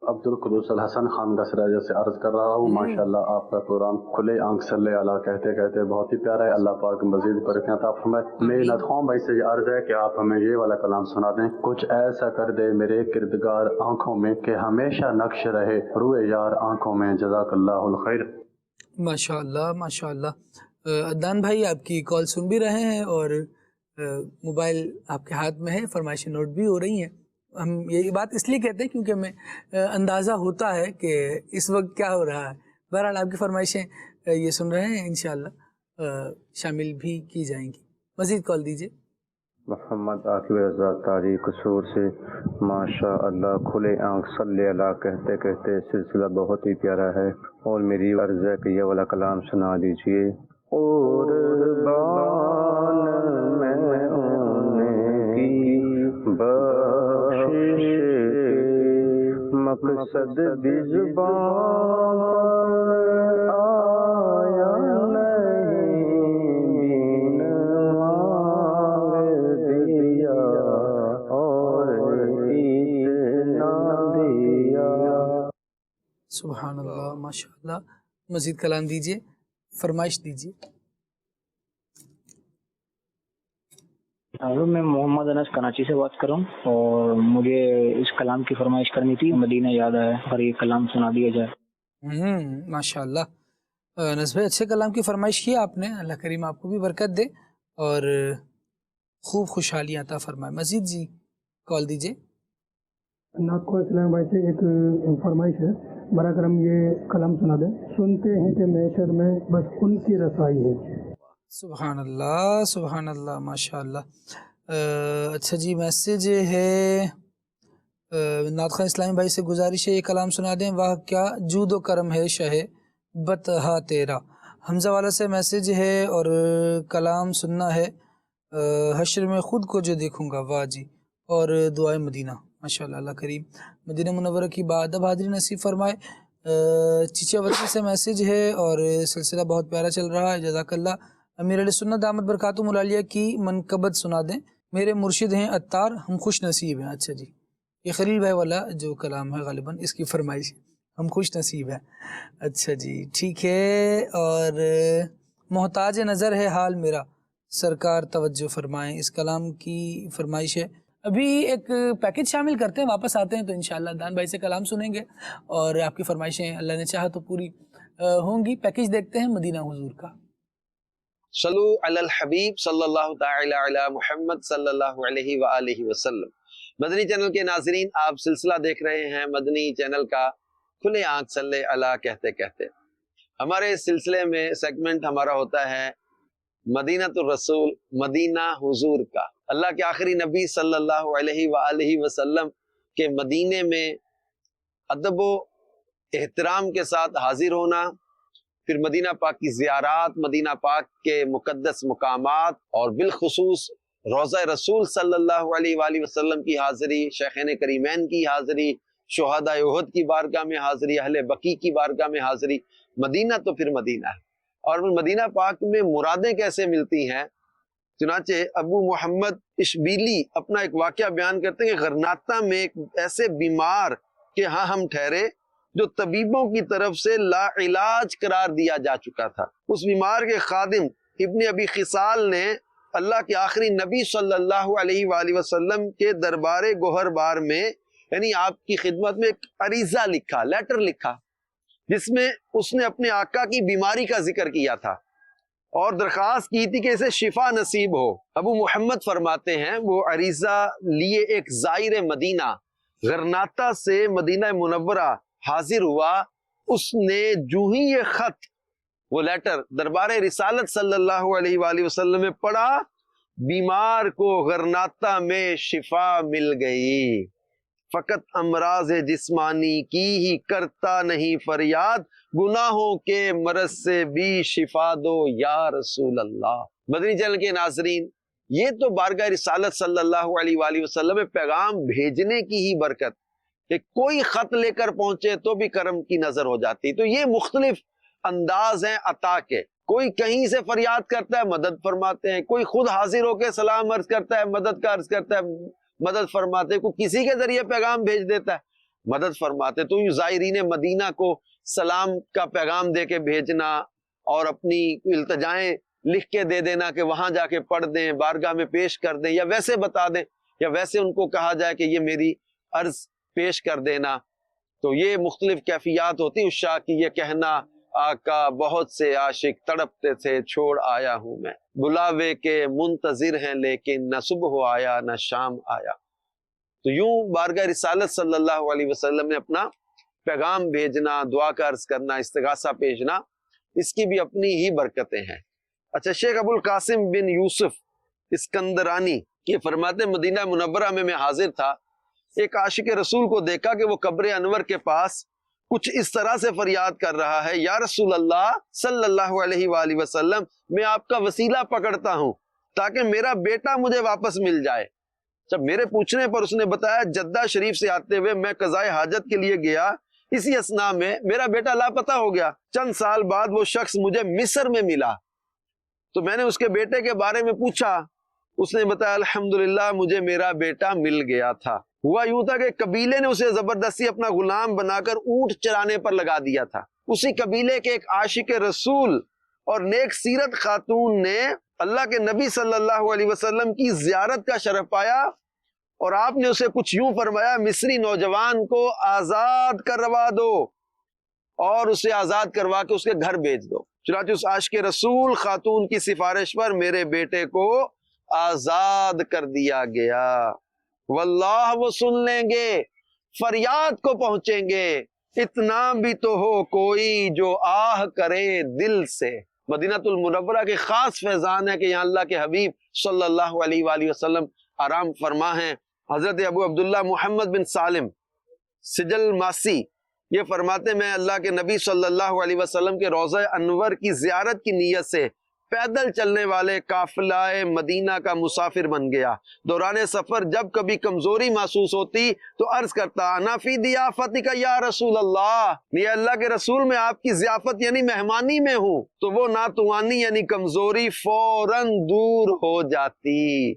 عبدل قدوس الحسن خان گسراجہ سے عرض کر رہا ہوں. ماشاءاللہ آپ کا پروگرام کھلے آنکھ صلی اللہ کہتے کہتے بہت ہی پیارا ہے. اللہ پاک مزید برکتیں عطا فرمائے. میری ندخوان بھائی سے یہ عرض ہے کہ آپ ہمیں یہ والا کلام سنا دیں. کچھ ایسا کر دے میرے کردگار آنکھوں میں کہ ہمیشہ نقش رہے روئے یار آنکھوں میں. جزاک اللہ الخیر. ماشاءاللہ ماشاءاللہ. عدنان بھائی آپ کی کال سن بھی رہے ہیں اور موبائل آپ کے ہاتھ میں ہے, فرمائشیں نوٹ بھی ہو رہی ہیں. ہم یہ بات اس لیے کہتے ہیں کیونکہ ہمیں اندازہ ہوتا ہے کہ اس وقت کیا ہو رہا ہے. بہرحال آپ کی فرمائشیں یہ سن رہے ہیں, انشاءاللہ شامل بھی کی جائیں گی. مزید کال دیجیے. محمد عاقب رضا تاریخ قصور سے. ماشاء اللہ کھلے آنکھ صلی اللہ کہتے کہتے سلسلہ بہت ہی پیارا ہے, اور میری عرض ہے کہ یہ والا کلام سنا دیجیے. اور مقصد بھی زبان آیا نہیں, مانگ دیا اور اتنا دیا. سبحان اللہ ماشاءاللہ. مزید کلام دیجیے, فرمائش دیجیے. میں محمد انس کراچی سے بات کر رہا ہوں, اور مجھے اس کلام کی فرمائش کرنی تھی. مدینہ یاد آیا, اور یہ کلام سنا دیا جائے. ماشاءاللہ. انس بھائی اچھے کلام کی فرمائش کی آپ نے. اللہ کریم آپ کو بھی برکت دے اور خوب خوشحالی عطا فرمائے. مزید جی کال دیجیے. نعت کو اسلام بھائی سے ایک فرمائش ہے, برا کرم یہ کلام سنا دیں. سنتے ہیں کہ محشر میں بس ان کی رسائی ہے. سبحان اللہ سبحان اللہ ماشاءاللہ. اچھا جی میسیج ہے نعت خواہ اسلامی بھائی سے, گزارش ہے یہ کلام سنا دیں. واہ کیا جود و کرم ہے شہ بتہا تیرا. حمزہ والا سے میسیج ہے اور کلام سننا ہے. حشر میں خود کو جو دیکھوں گا, واہ جی. اور دعائے مدینہ. ماشاءاللہ اللہ کریم مدینہ منورہ کی بادب حاضری نصیب فرمائے. چچا وطن سے میسیج ہے اور سلسلہ بہت پیارا چل رہا ہے. جزاک اللہ. امیر علیہ سنت دامت برکاتہم العالیہ کی منقبت سنا دیں. میرے مرشد ہیں عطار, ہم خوش نصیب ہیں. اچھا جی, یہ خلیل بھائی والا جو کلام ہے غالباً اس کی فرمائش ہے, ہم خوش نصیب ہیں. اچھا جی ٹھیک ہے. اور محتاج نظر ہے حال میرا, سرکار توجہ فرمائیں, اس کلام کی فرمائش ہے. ابھی ایک پیکج شامل کرتے ہیں, واپس آتے ہیں تو انشاءاللہ دان بھائی سے کلام سنیں گے اور آپ کی فرمائشیں اللہ نے چاہا تو پوری ہوں گی. پیکج دیکھتے ہیں مدینہ حضور کا. صلو علی الحبیب صلی اللہ تعالی علی محمد صلی اللہ علیہ وآلہ وسلم. مدنی چینل کے ناظرین, آپ سلسلہ دیکھ رہے ہیں مدنی چینل کا کھلے آنکھ صلی اللہ کہتے کہتے. ہمارے اس سلسلے میں سیگمنٹ ہمارا ہوتا ہے مدینہ الرسول, مدینہ حضور کا. اللہ کے آخری نبی صلی اللہ علیہ وآلہ وسلم کے مدینے میں ادب و احترام کے ساتھ حاضر ہونا, پھر مدینہ پاک کی زیارات, مدینہ پاک کے مقدس مقامات, اور بالخصوص روضہ رسول صلی اللہ علیہ وآلہ وسلم کی حاضری, شیخین کریمین کی حاضری, شہداء احد کی بارگاہ میں حاضری, اہل بقیع کی بارگاہ میں حاضری. مدینہ تو پھر مدینہ ہے. اور مدینہ پاک میں مرادیں کیسے ملتی ہیں, چنانچہ ابو محمد اشبیلی اپنا ایک واقعہ بیان کرتے ہیں کہ غرناطہ میں ایک ایسے بیمار کہ ہاں ہم ٹھہرے جو طبیبوں کی طرف سے لا علاج قرار دیا جا چکا تھا. اس بیمار کے خادم ابن ابی خصال نے اللہ کے آخری نبی صلی اللہ علیہ وآلہ وسلم کے دربار گوہر بار میں, یعنی آپ کی خدمت میں, ایک عریضہ لکھا, لیٹر لکھا, جس میں اس نے اپنے آقا کی بیماری کا ذکر کیا تھا اور درخواست کی تھی کہ اسے شفا نصیب ہو. ابو محمد فرماتے ہیں وہ عریضہ لیے ایک زائر مدینہ غرناطہ سے مدینہ منورہ حاضر ہوا. اس نے جو ہی یہ خط, وہ لیٹر دربار رسالت صلی اللہ علیہ وآلہ وسلم میں پڑھا, بیمار کو غرناطہ میں شفا مل گئی. فقط امراض جسمانی کی ہی کرتا نہیں فریاد, گناہوں کے مرض سے بھی شفا دو یا رسول اللہ. مدنی چینل کے ناظرین, یہ تو بارگاہ رسالت صلی اللہ علیہ وآلہ وسلم میں پیغام بھیجنے کی ہی برکت, کہ کوئی خط لے کر پہنچے تو بھی کرم کی نظر ہو جاتی. تو یہ مختلف انداز ہیں عطا کے. کوئی کہیں سے فریاد کرتا ہے, مدد فرماتے ہیں. کوئی خود حاضر ہو کے سلام عرض کرتا ہے, مدد کا عرض کرتا ہے, مدد فرماتے ہیں. کوئی کسی کے ذریعے پیغام بھیج دیتا ہے. مدد فرماتے. تو یوں زائرین مدینہ کو سلام کا پیغام دے کے بھیجنا اور اپنی التجائیں لکھ کے دے دینا کہ وہاں جا کے پڑھ دیں، بارگاہ میں پیش کر دیں، یا ویسے بتا دیں، یا ویسے ان کو کہا جائے کہ یہ میری عرض پیش کر دینا. تو یہ مختلف کیفیات ہوتی. اس شاہ کی یہ کہنا آقا بہت سے عاشق تڑپتے تھے چھوڑ آیا ہوں میں، بلاوے کے منتظر ہیں لیکن نہ صبح آیا نہ شام آیا. تو یوں بارگاہ رسالت صلی اللہ علیہ وسلم نے اپنا پیغام بھیجنا، دعا کا عرض کرنا، استغاثہ بھیجنا، اس کی بھی اپنی ہی برکتیں ہیں. اچھا، شیخ ابو القاسم بن یوسف اسکندرانی یہ فرماتے مدینہ منورہ میں حاضر تھا، ایک عاشق رسول کو دیکھا کہ وہ قبر انور کے پاس کچھ اس طرح سے فریاد کر رہا ہے، یا رسول اللہ صلی اللہ علیہ وآلہ وسلم، میں آپ کا وسیلہ پکڑتا ہوں تاکہ میرا بیٹا مجھے واپس مل جائے. جب میرے پوچھنے پر اس نے بتایا جدہ شریف سے آتے ہوئے میں قضائے حاجت کے لیے گیا، اسی اثناء میں میرا بیٹا لاپتہ ہو گیا. چند سال بعد وہ شخص مجھے مصر میں ملا تو میں نے اس کے بیٹے کے بارے میں پوچھا، اس نے بتایا الحمدللہ مجھے میرا بیٹا مل گیا تھا. ہوا یوں تھا کہ قبیلے نے اسے زبردستی اپنا غلام بنا کر اونٹ چرانے پر لگا دیا تھا. اسی قبیلے کے ایک عاشق رسول اور نیک سیرت خاتون نے اللہ کے نبی صلی اللہ علیہ وسلم کی زیارت کا شرف پایا اور آپ نے اسے کچھ یوں فرمایا، مصری نوجوان کو آزاد کروا دو اور اسے آزاد کروا کے اس کے گھر بھیج دو. چنانچہ اس عاشق رسول خاتون کی سفارش پر میرے بیٹے کو آزاد کر دیا گیا. واللہ وہ سن لیں گے، فریاد کو پہنچیں گے، اتنا بھی تو ہو کوئی جو آہ کرے دل سے. مدینہ المنورہ کے خاص فیضان ہے کہ یہاں اللہ کے حبیب صلی اللہ علیہ وآلہ وسلم آرام فرما ہیں. حضرت ابو عبداللہ محمد بن سالم سجل ماسی یہ فرماتے میں اللہ کے نبی صلی اللہ علیہ وسلم کے روضہ انور کی زیارت کی نیت سے پیدل چلنے والے قافلہ مدینہ کا مسافر بن گیا. دوران سفر جب کبھی کمزوری محسوس ہوتی تو عرض کرتا، انا فی ضیافتک یا رسول اللہ، یہ اللہ کے رسول میں آپ کی ضیافت یعنی مہمانی میں ہوں. تو وہ ناتوانی یعنی کمزوری فوراً دور ہو جاتی.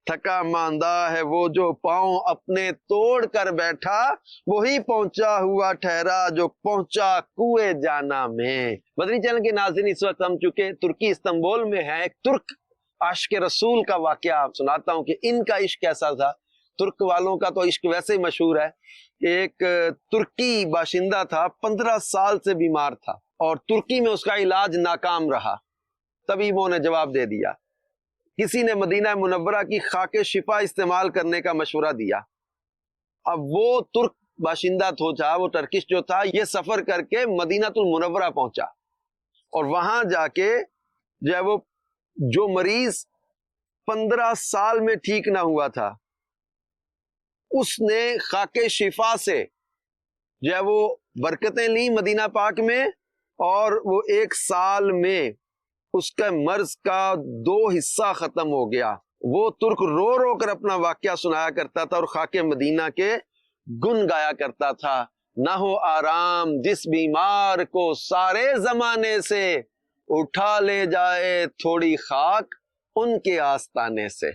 تھکا ماندہ ہے وہ جو پاؤں اپنے توڑ کر بیٹھا، وہی پہنچا ہوا ٹھہرا جو پہنچا کوئے جانا میں. مدنی چینل کے ناظرین، اس وقت ہم چکے ترکی استنبول میں ہیں. ایک ترک عاشق رسول کا واقعہ آپ سناتا ہوں کہ ان کا عشق کیسا تھا. ترک والوں کا تو عشق ویسے ہی مشہور ہے. ایک ترکی باشندہ تھا، 15 سال سے بیمار تھا اور ترکی میں اس کا علاج ناکام رہا. طبیبوں نے جواب دے دیا. کسی نے مدینہ منورہ کی خاک شفا استعمال کرنے کا مشورہ دیا. اب وہ ترک باشندہ تھا، وہ ٹرکش جو تھا، یہ سفر کر کے مدینہ المنورہ پہنچا اور وہاں جا کے جو ہے وہ جو مریض 15 سال میں ٹھیک نہ ہوا تھا اس نے خاک شفا سے جو ہے وہ برکتیں لی مدینہ پاک میں، اور وہ 1 سال میں اس کا مرض کا 2 حصہ ختم ہو گیا. وہ ترک رو رو کر اپنا واقعہ سنایا کرتا تھا اور خاک مدینہ کے گن گایا کرتا تھا. نہ ہو آرام جس بیمار کو سارے زمانے سے، اٹھا لے جائے تھوڑی خاک ان کے آستانے سے.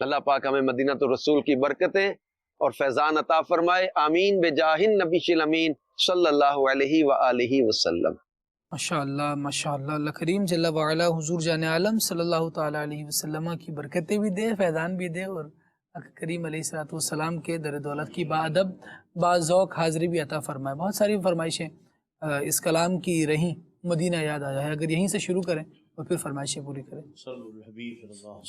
اللہ پاک ہمیں مدینہ الرسول کی برکتیں اور فیضان عطا فرمائے. آمین بجاہ النبی الامین صلی اللہ علیہ وآلہ وسلم. ماشاءاللہ اللہ کریم جل وعلا حضور جان عالم صلی اللہ تعالیٰ علیہ وسلم کی برکتیں بھی دے، فیضان بھی دے، اور کریم علیہ السلام کے در دولت کی با-ادب با-ذوق حاضری بھی عطا فرمائے. بہت ساری فرمائشیں اس کلام کی رہیں، مدینہ یاد آیا ہے. اگر یہیں سے شروع کریں اور پھر فرمائشیں پوری کریں.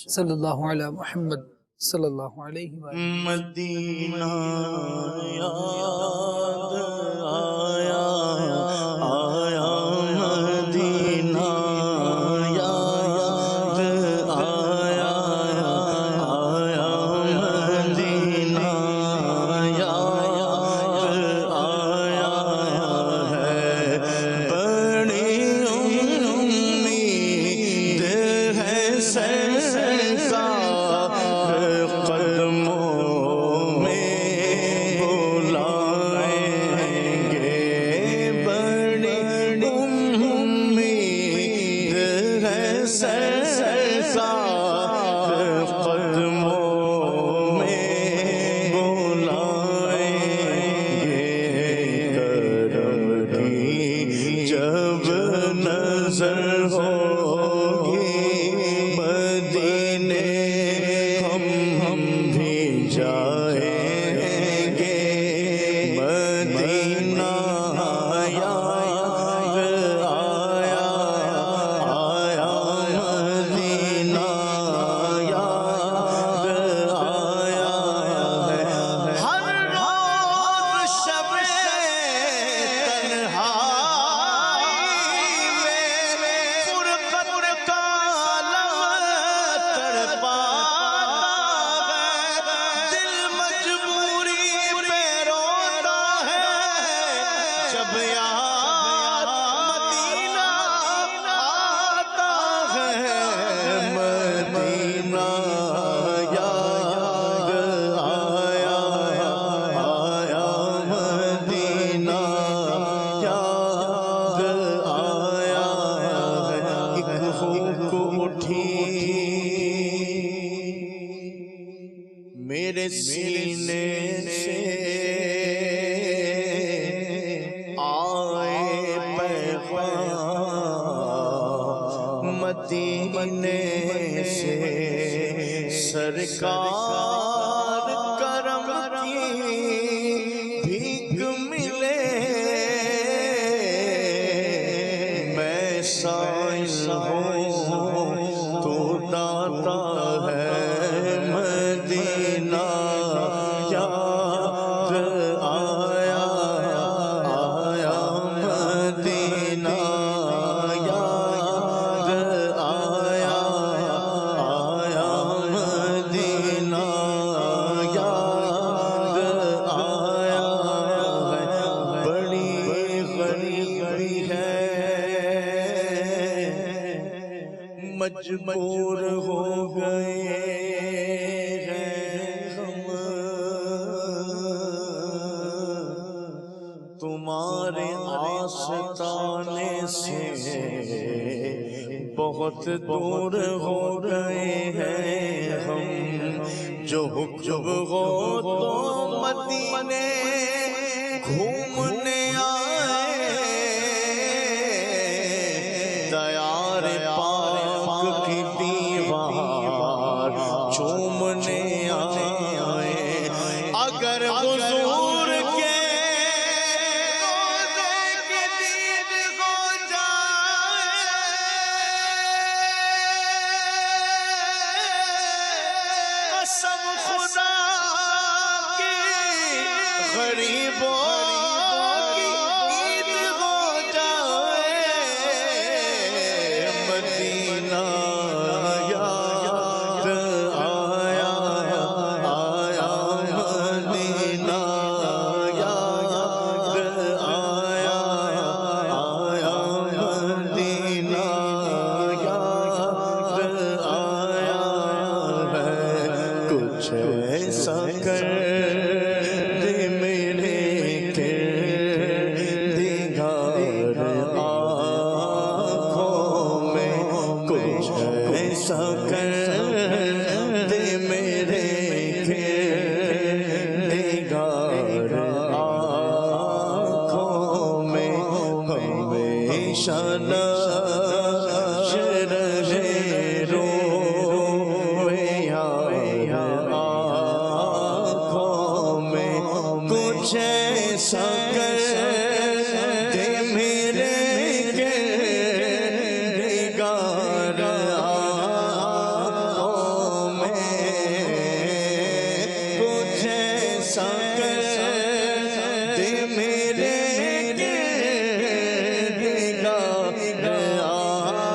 صلی اللہ علیہ محمد صلی اللہ علیہ وسلم. مدینہ یاد آیا آیا مدینہ یاد آیا آیا مدینہ یاد آیا ہے. بڑی امید ہے سرکار قدموں میں بلائیں گے. بڑی امید ہے سرکار قدموں میں بلائیں گے. جب نظر ہوگی مدینے ہم بھی جائیں گے مدینہ یاد آیا آیا مدینہ یاد آیا ہے ہر روز شب تنہائی میں فرقت کا لمحہ تڑپاتا ہے دل مجبوری پہ روتا ہے جب یاد مدینہ آتا ہے مدینہ یاد آیا آیا مدینہ یاد آیا ہے ایک ہوک اٹھی میرے سینے سے آئے پیغام مدینے سے سرکار کرم کی بھیک ملے میں سائل ہوں تو داتا ہے مدینہ یاد آیا آیا مدینہ یاد آیا آیا مدینہ یاد آیا ہے بڑی غریبی ہے مجبور ہو گئے ہیں ہم تمہارے آستانے سے بہت دور ہو گئے ہیں ہم جو حکم ہو تو مدینے گھومنے آئے دیار پاک کی دیوار چومنے آئے اگر حضور کے روضے کے دید ہو جائے قسم خدا کی غریبوں کی عید ہو جائے مدینہ یاد آیا آیا مدینہ یاد آیا آیا مدینہ یاد آیا ہے کچھ ایسا کر دے میرے کردگار آنکھوں میں کچھ ایسا کر دے میرے کردگار آنکھوں میں ہمیشہ نقش رہے روئے یار آنکھوں میں کچھ ایسا کر دے میرے کردگار آنکھوں میں کچھ ایسا کر دے میرے کردگار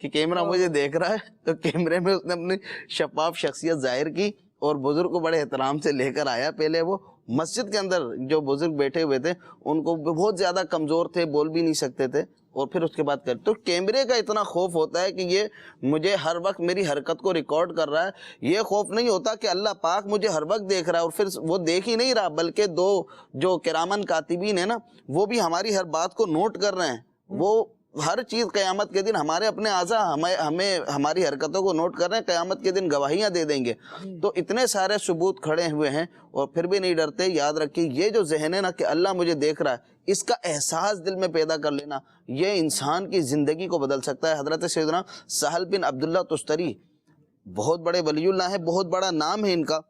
کہ کیمرہ مجھے دیکھ رہا ہے، تو کیمرے میں اس نے اپنی شفاف شخصیت ظاہر کی اور بزرگ کو بڑے احترام سے لے کر آیا. پہلے وہ مسجد کے اندر جو بزرگ بیٹھے ہوئے تھے ان کو بہت زیادہ کمزور تھے، بول بھی نہیں سکتے تھے، اور پھر اس کے بعد تو کیمرے کا اتنا خوف ہوتا ہے کہ یہ مجھے ہر وقت میری حرکت کو ریکارڈ کر رہا ہے. یہ خوف نہیں ہوتا کہ اللہ پاک مجھے ہر وقت دیکھ رہا ہے، اور پھر وہ دیکھ ہی نہیں رہا بلکہ دو جو کرامن کاتبین ہیں نا وہ بھی ہماری ہر بات کو نوٹ کر رہے ہیں. وہ ہر چیز قیامت کے دن ہمارے اپنے اعضاء ہمیں ہماری حرکتوں کو نوٹ کر رہے ہیں، قیامت کے دن گواہیاں دے دیں گے. تو اتنے سارے ثبوت کھڑے ہوئے ہیں اور پھر بھی نہیں ڈرتے. یاد رکھیے یہ جو ذہن ہے نا کہ اللہ مجھے دیکھ رہا ہے، اس کا احساس دل میں پیدا کر لینا یہ انسان کی زندگی کو بدل سکتا ہے. حضرت سیدنا سہل بن عبداللہ تستری بہت بڑے ولی اللہ ہیں، بہت بڑا نام ہے ان کا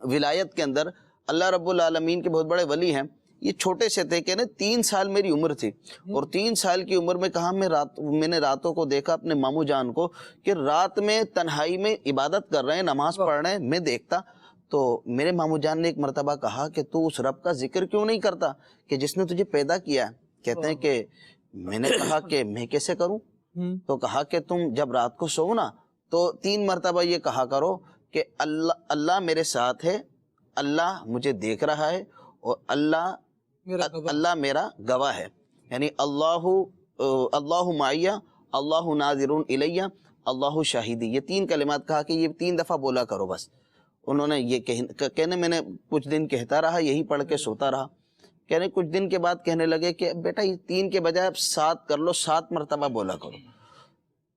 ولایت کے اندر، اللہ رب العالمین کے بہت بڑے ولی ہیں. یہ چھوٹے سے تھے کہ 3 سال میری عمر تھی، اور 3 سال کی عمر میں کہا میں نے راتوں کو دیکھا اپنے ماموں جان کو کہ رات میں تنہائی میں عبادت کر رہے ہیں، نماز پڑھ رہے ہیں. میں دیکھتا تو میرے ماموں جان نے ایک مرتبہ کہا کہ تو اس رب کا ذکر کیوں نہیں کرتا کہ جس نے تجھے پیدا کیا ہے. کہتے ہیں کہ میں نے کہا کہ میں کیسے کروں؟ تو کہا کہ تم جب رات کو سو نا تو 3 مرتبہ یہ کہا کرو کہ اللہ میرے ساتھ ہے، اللہ مجھے دیکھ رہا ہے، اور اللہ میرا گواہ ہے. یعنی اللہ معیہ، اللہ ناظر الیہ، اللہ شاہدی. یہ 3 کلمات کہا کہ یہ 3 دفعہ بولا کرو بس. انہوں نے یہ کہنے میں نے کچھ دن کہتا رہا، یہی پڑھ کے سوتا رہا. کہنے کچھ دن کے بعد کہنے لگے کہ بیٹا یہ 3 کے بجائے اب 7 کر لو، 7 مرتبہ بولا کرو.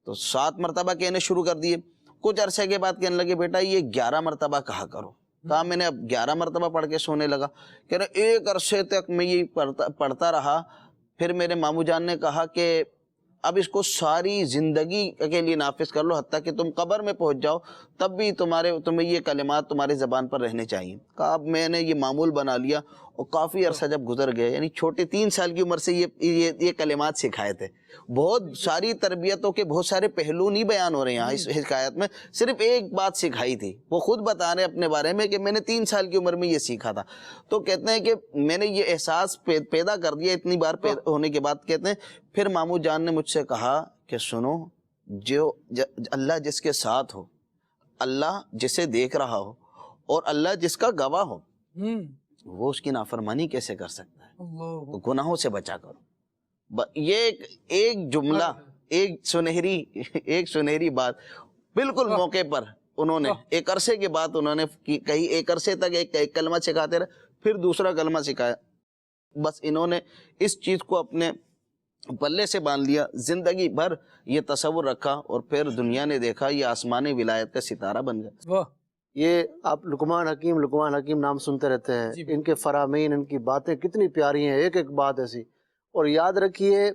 تو 7 مرتبہ کہنے شروع کر دیے. کچھ عرصے کے بعد کہنے لگے بیٹا یہ 11 مرتبہ کہا کرو. کہا میں نے اب 11 مرتبہ پڑھ کے سونے لگا. کہہ رہے ایک عرصے تک میں یہ پڑھتا رہا. پھر میرے ماموں جان نے کہا کہ اب اس کو ساری زندگی کے لیے نافذ کر لو، حتیٰ کہ تم قبر میں پہنچ جاؤ تب بھی تمہیں یہ کلمات تمہاری زبان پر رہنے چاہیے. کہا اب میں نے یہ معمول بنا لیا، اور کافی عرصہ جب گزر گئے، یعنی چھوٹے 3 سال کی عمر سے یہ کلمات سکھائے تھے. بہت ساری تربیتوں کے بہت سارے پہلو نہیں بیان ہو رہے ہیں اس حکایت میں، صرف ایک بات سکھائی تھی. وہ خود بتا رہے ہیں اپنے بارے میں کہ میں نے 3 سال کی عمر میں یہ سیکھا تھا. تو کہتے ہیں کہ میں نے یہ احساس پیدا کر دیا اتنی بار ہونے کے بعد. کہتے ہیں پھر ماموں جان نے مجھ سے کہا کہ سنو، جو اللہ جس کے ساتھ ہو، اللہ جسے دیکھ رہا ہو، اور اللہ جس کا گواہ ہو، وہ اس کی نافرمانی کیسے کر سکتا ہے؟ تو گناہوں سے بچا کرو. یہ ایک جملہ، ایک سنہری بات بالکل موقع پر انہوں نے ایک عرصے کے بعد انہوں نے کہی. ایک عرصے تک ایک کلمہ سکھاتے رہے، پھر دوسرا کلمہ سکھایا. بس انہوں نے اس چیز کو اپنے پلے سے باندھ لیا، زندگی بھر یہ تصور رکھا، اور پھر دنیا نے دیکھا یہ آسمانی ولایت کا ستارہ بن گیا. یہ آپ لقمان حکیم نام سنتے رہتے ہیں. ان کے فرامین، ان کی باتیں کتنی پیاری ہیں، ایک ایک بات ایسی. اور یاد رکھیے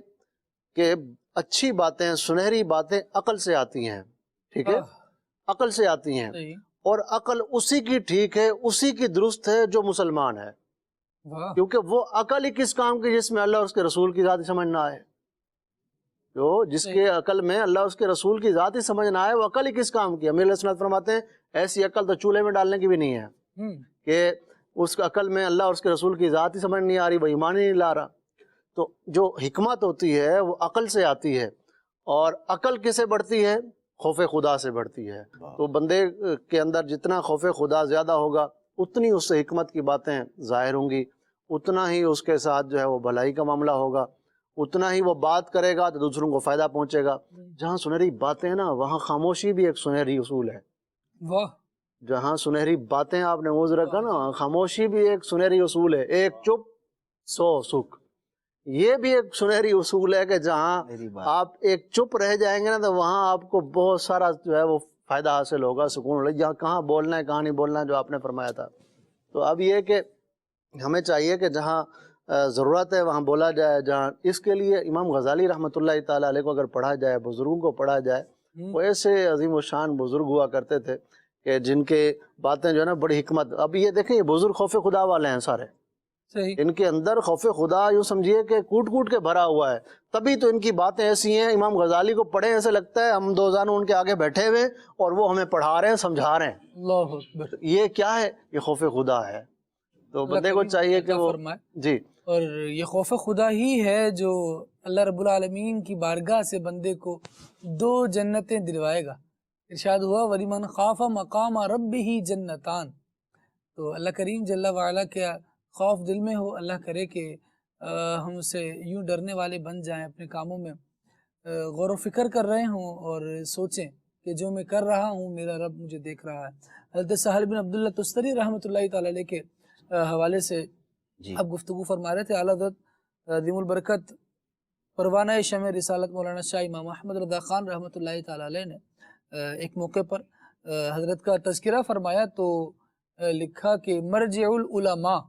کہ اچھی باتیں، سنہری باتیں عقل سے آتی ہیں. ٹھیک ہے، عقل سے آتی ہیں، اور عقل اسی کی ٹھیک ہے، اسی کی درست ہے جو مسلمان ہے. کیونکہ وہ عقل ہی کس کام کی جس میں اللہ اور اس کے رسول کی ذات ہی سمجھ نہ آئے. جو جس کے عقل میں اللہ اور اس کے رسول کی ذات ہی سمجھ نہ آئے، وہ عقل ہی کس کام کی. امیر علیہ السلام فرماتے ہیں ایسی عقل تو چولہے میں ڈالنے کی بھی نہیں ہے کہ اس عقل میں اللہ اور اس کے رسول کی ذات ہی سمجھ نہیں آ رہی، وہ ایمان ہی نہیں لا رہا. تو جو حکمت ہوتی ہے وہ عقل سے آتی ہے، اور عقل کسے بڑھتی ہے؟ خوف خدا سے بڑھتی ہے. تو بندے کے اندر جتنا خوف خدا زیادہ ہوگا اتنی اس سے حکمت کی باتیں ظاہر ہوں گی، اتنا ہی اس کے ساتھ جو ہے وہ بھلائی کا معاملہ ہوگا، اتنا ہی وہ بات کرے گا تو دوسروں کو فائدہ پہنچے گا. جہاں سنہری باتیں ہیں نا وہاں خاموشی بھی ایک سنہری اصول ہے. جہاں سنہری باتیں آپ نے موضوع رکھا نا، خاموشی بھی ایک سنہری اصول ہے. ایک چپ 100 سکھ، یہ بھی ایک سنہری اصول ہے کہ جہاں آپ ایک چپ رہ جائیں گے نا تو وہاں آپ کو بہت سارا جو ہے وہ فائدہ حاصل ہوگا، سکون ہوگا. جہاں کہاں بولنا ہے کہاں نہیں بولنا ہے، جو آپ نے فرمایا تھا. تو اب یہ کہ ہمیں چاہیے کہ جہاں ضرورت ہے وہاں بولا جائے. جہاں اس کے لیے امام غزالی رحمۃ اللہ تعالیٰ علیہ کو اگر پڑھا جائے، بزرگوں کو پڑھا جائے، وہ ایسے عظیم و شان بزرگ ہوا کرتے تھے کہ جن کے باتیں جو ہے نا بڑی حکمت. اب یہ دیکھیں یہ بزرگ خوف خدا والے ہیں سارے. ان کے اندر خوف خدا یوں سمجھیے کہ کوٹ کوٹ کے بھرا ہوا ہے، تبھی تو ان کی باتیں ایسی ہیں. امام غزالی کو پڑھیں ایسے لگتا ہے ہم 2 زانوں ان کے آگے بیٹھے ہوئے اور وہ ہمیں پڑھا رہے ہیں، سمجھا رہے ہیں. اللہ اکبر. یہ کیا ہے؟ یہ خوف خدا ہے. تو بندے کو چاہیے کہ وہ جی، اور یہ خوف خدا ہی ہے جو اللہ رب العالمین کی بارگاہ سے بندے کو 2 جنتیں دلوائے گا. ارشاد ہوا وَلِمَنْ خَافَ مَقَامَ رَبِّهِ جَنَّتَان. تو اللہ کریم جل وعلا کے خوف دل میں ہو. اللہ کرے کہ ہم اسے یوں ڈرنے والے بن جائیں، اپنے کاموں میں غور و فکر کر رہے ہوں اور سوچیں کہ جو میں کر رہا ہوں میرا رب مجھے دیکھ رہا ہے. حضرت سہل بن عبداللہ تستری رحمۃ اللہ تعالی علیہ کے حوالے سے اب گفتگو فرما رہے تھے. اعلیٰ حضرت عظیم البرکت پروانہ شمع رسالت مولانا شاہ امام احمد رضا خان رحمۃ اللہ تعالی علیہ نے ایک موقع پر حضرت کا تذکرہ فرمایا تو لکھا کہ مرجع العلماء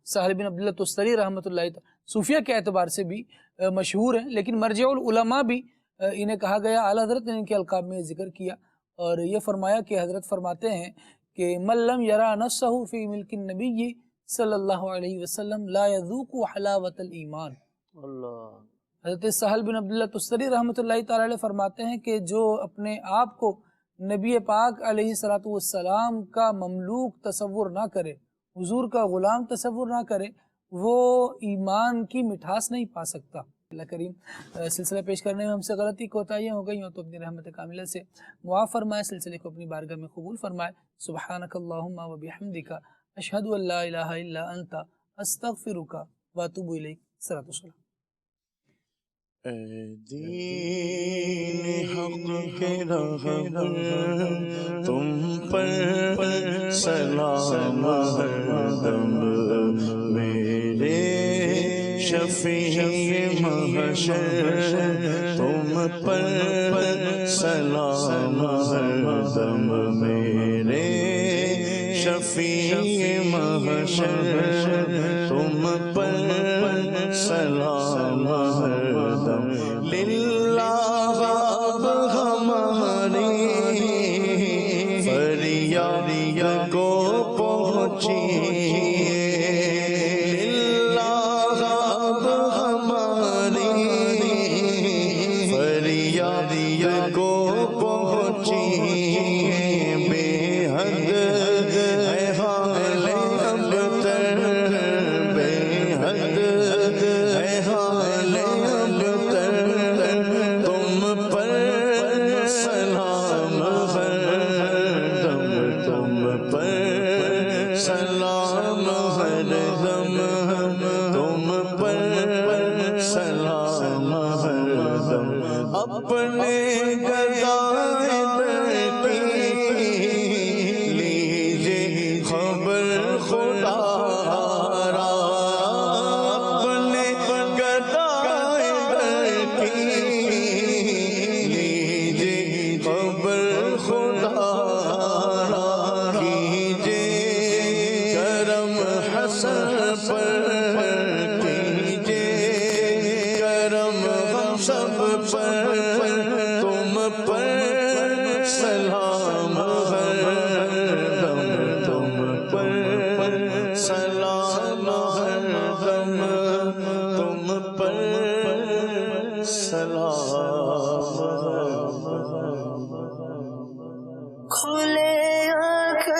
سہل بن عبداللہ تستری رحمۃ اللہ تعالی صوفیہ کے اعتبار سے بھی مشہور ہیں، لیکن مرجع العلماء بھی انہیں کہا گیا. اعلیٰ حضرت نے ان کے القاب میں ذکر کیا اور یہ فرمایا کہ حضرت فرماتے ہیں کہ من لم یرا نفسہ فی ملک النبی صلی اللہ علیہ وسلم لا یذوق حلاوت الایمان. حضرت سہل بن عبداللہ تستری رحمۃ اللہ تعالی علیہ فرماتے ہیں کہ جو اپنے آپ کو نبی پاک علیہ السلام کا مملوک تصور نہ کرے، حضور کا غلام تصور نہ کرے، وہ ایمان کی مٹھاس نہیں پا سکتا. اللہ کریم سلسلہ پیش کرنے میں ہم سے غلطی کوتاہیاں ہو گئی ہوں تو اپنی رحمت کاملہ سے معاف فرمائے، سلسلے کو اپنی بارگاہ میں قبول فرمائے. سبحانک اللہم و بحمدک اشہد ان لا الہ الا انت استغفرک و اتوب الیک. صلاۃ والسلام. اے دین حق کے رہبر تم پر سلام ہر دم، میرے شفیع محشر تم پر سلام ہر دم، میرے شفیع محشر تم پر سلام ہر دم. للہ اب ہماری فریاد کو پہنچی، للہ اب ہماری فریاد کو پہنچی. بے حد ہے حال ابتر، بے حد ہے حال ابتر، تم پر سلام ہر دم، تم پر سلام ہر دم، تم پر سلام ہر دم. اپنے گدائے در کی لیجے خبر خدا را، اپنے گدائے در کی لیجے خبر خدا را. کیجے کرم حسن پر، کیجے کرم ہم سب پر، تم پر سلام ہر دم، تم پر سلام ہر دم، تم پر سلام ہر دم. کھلے آنکھ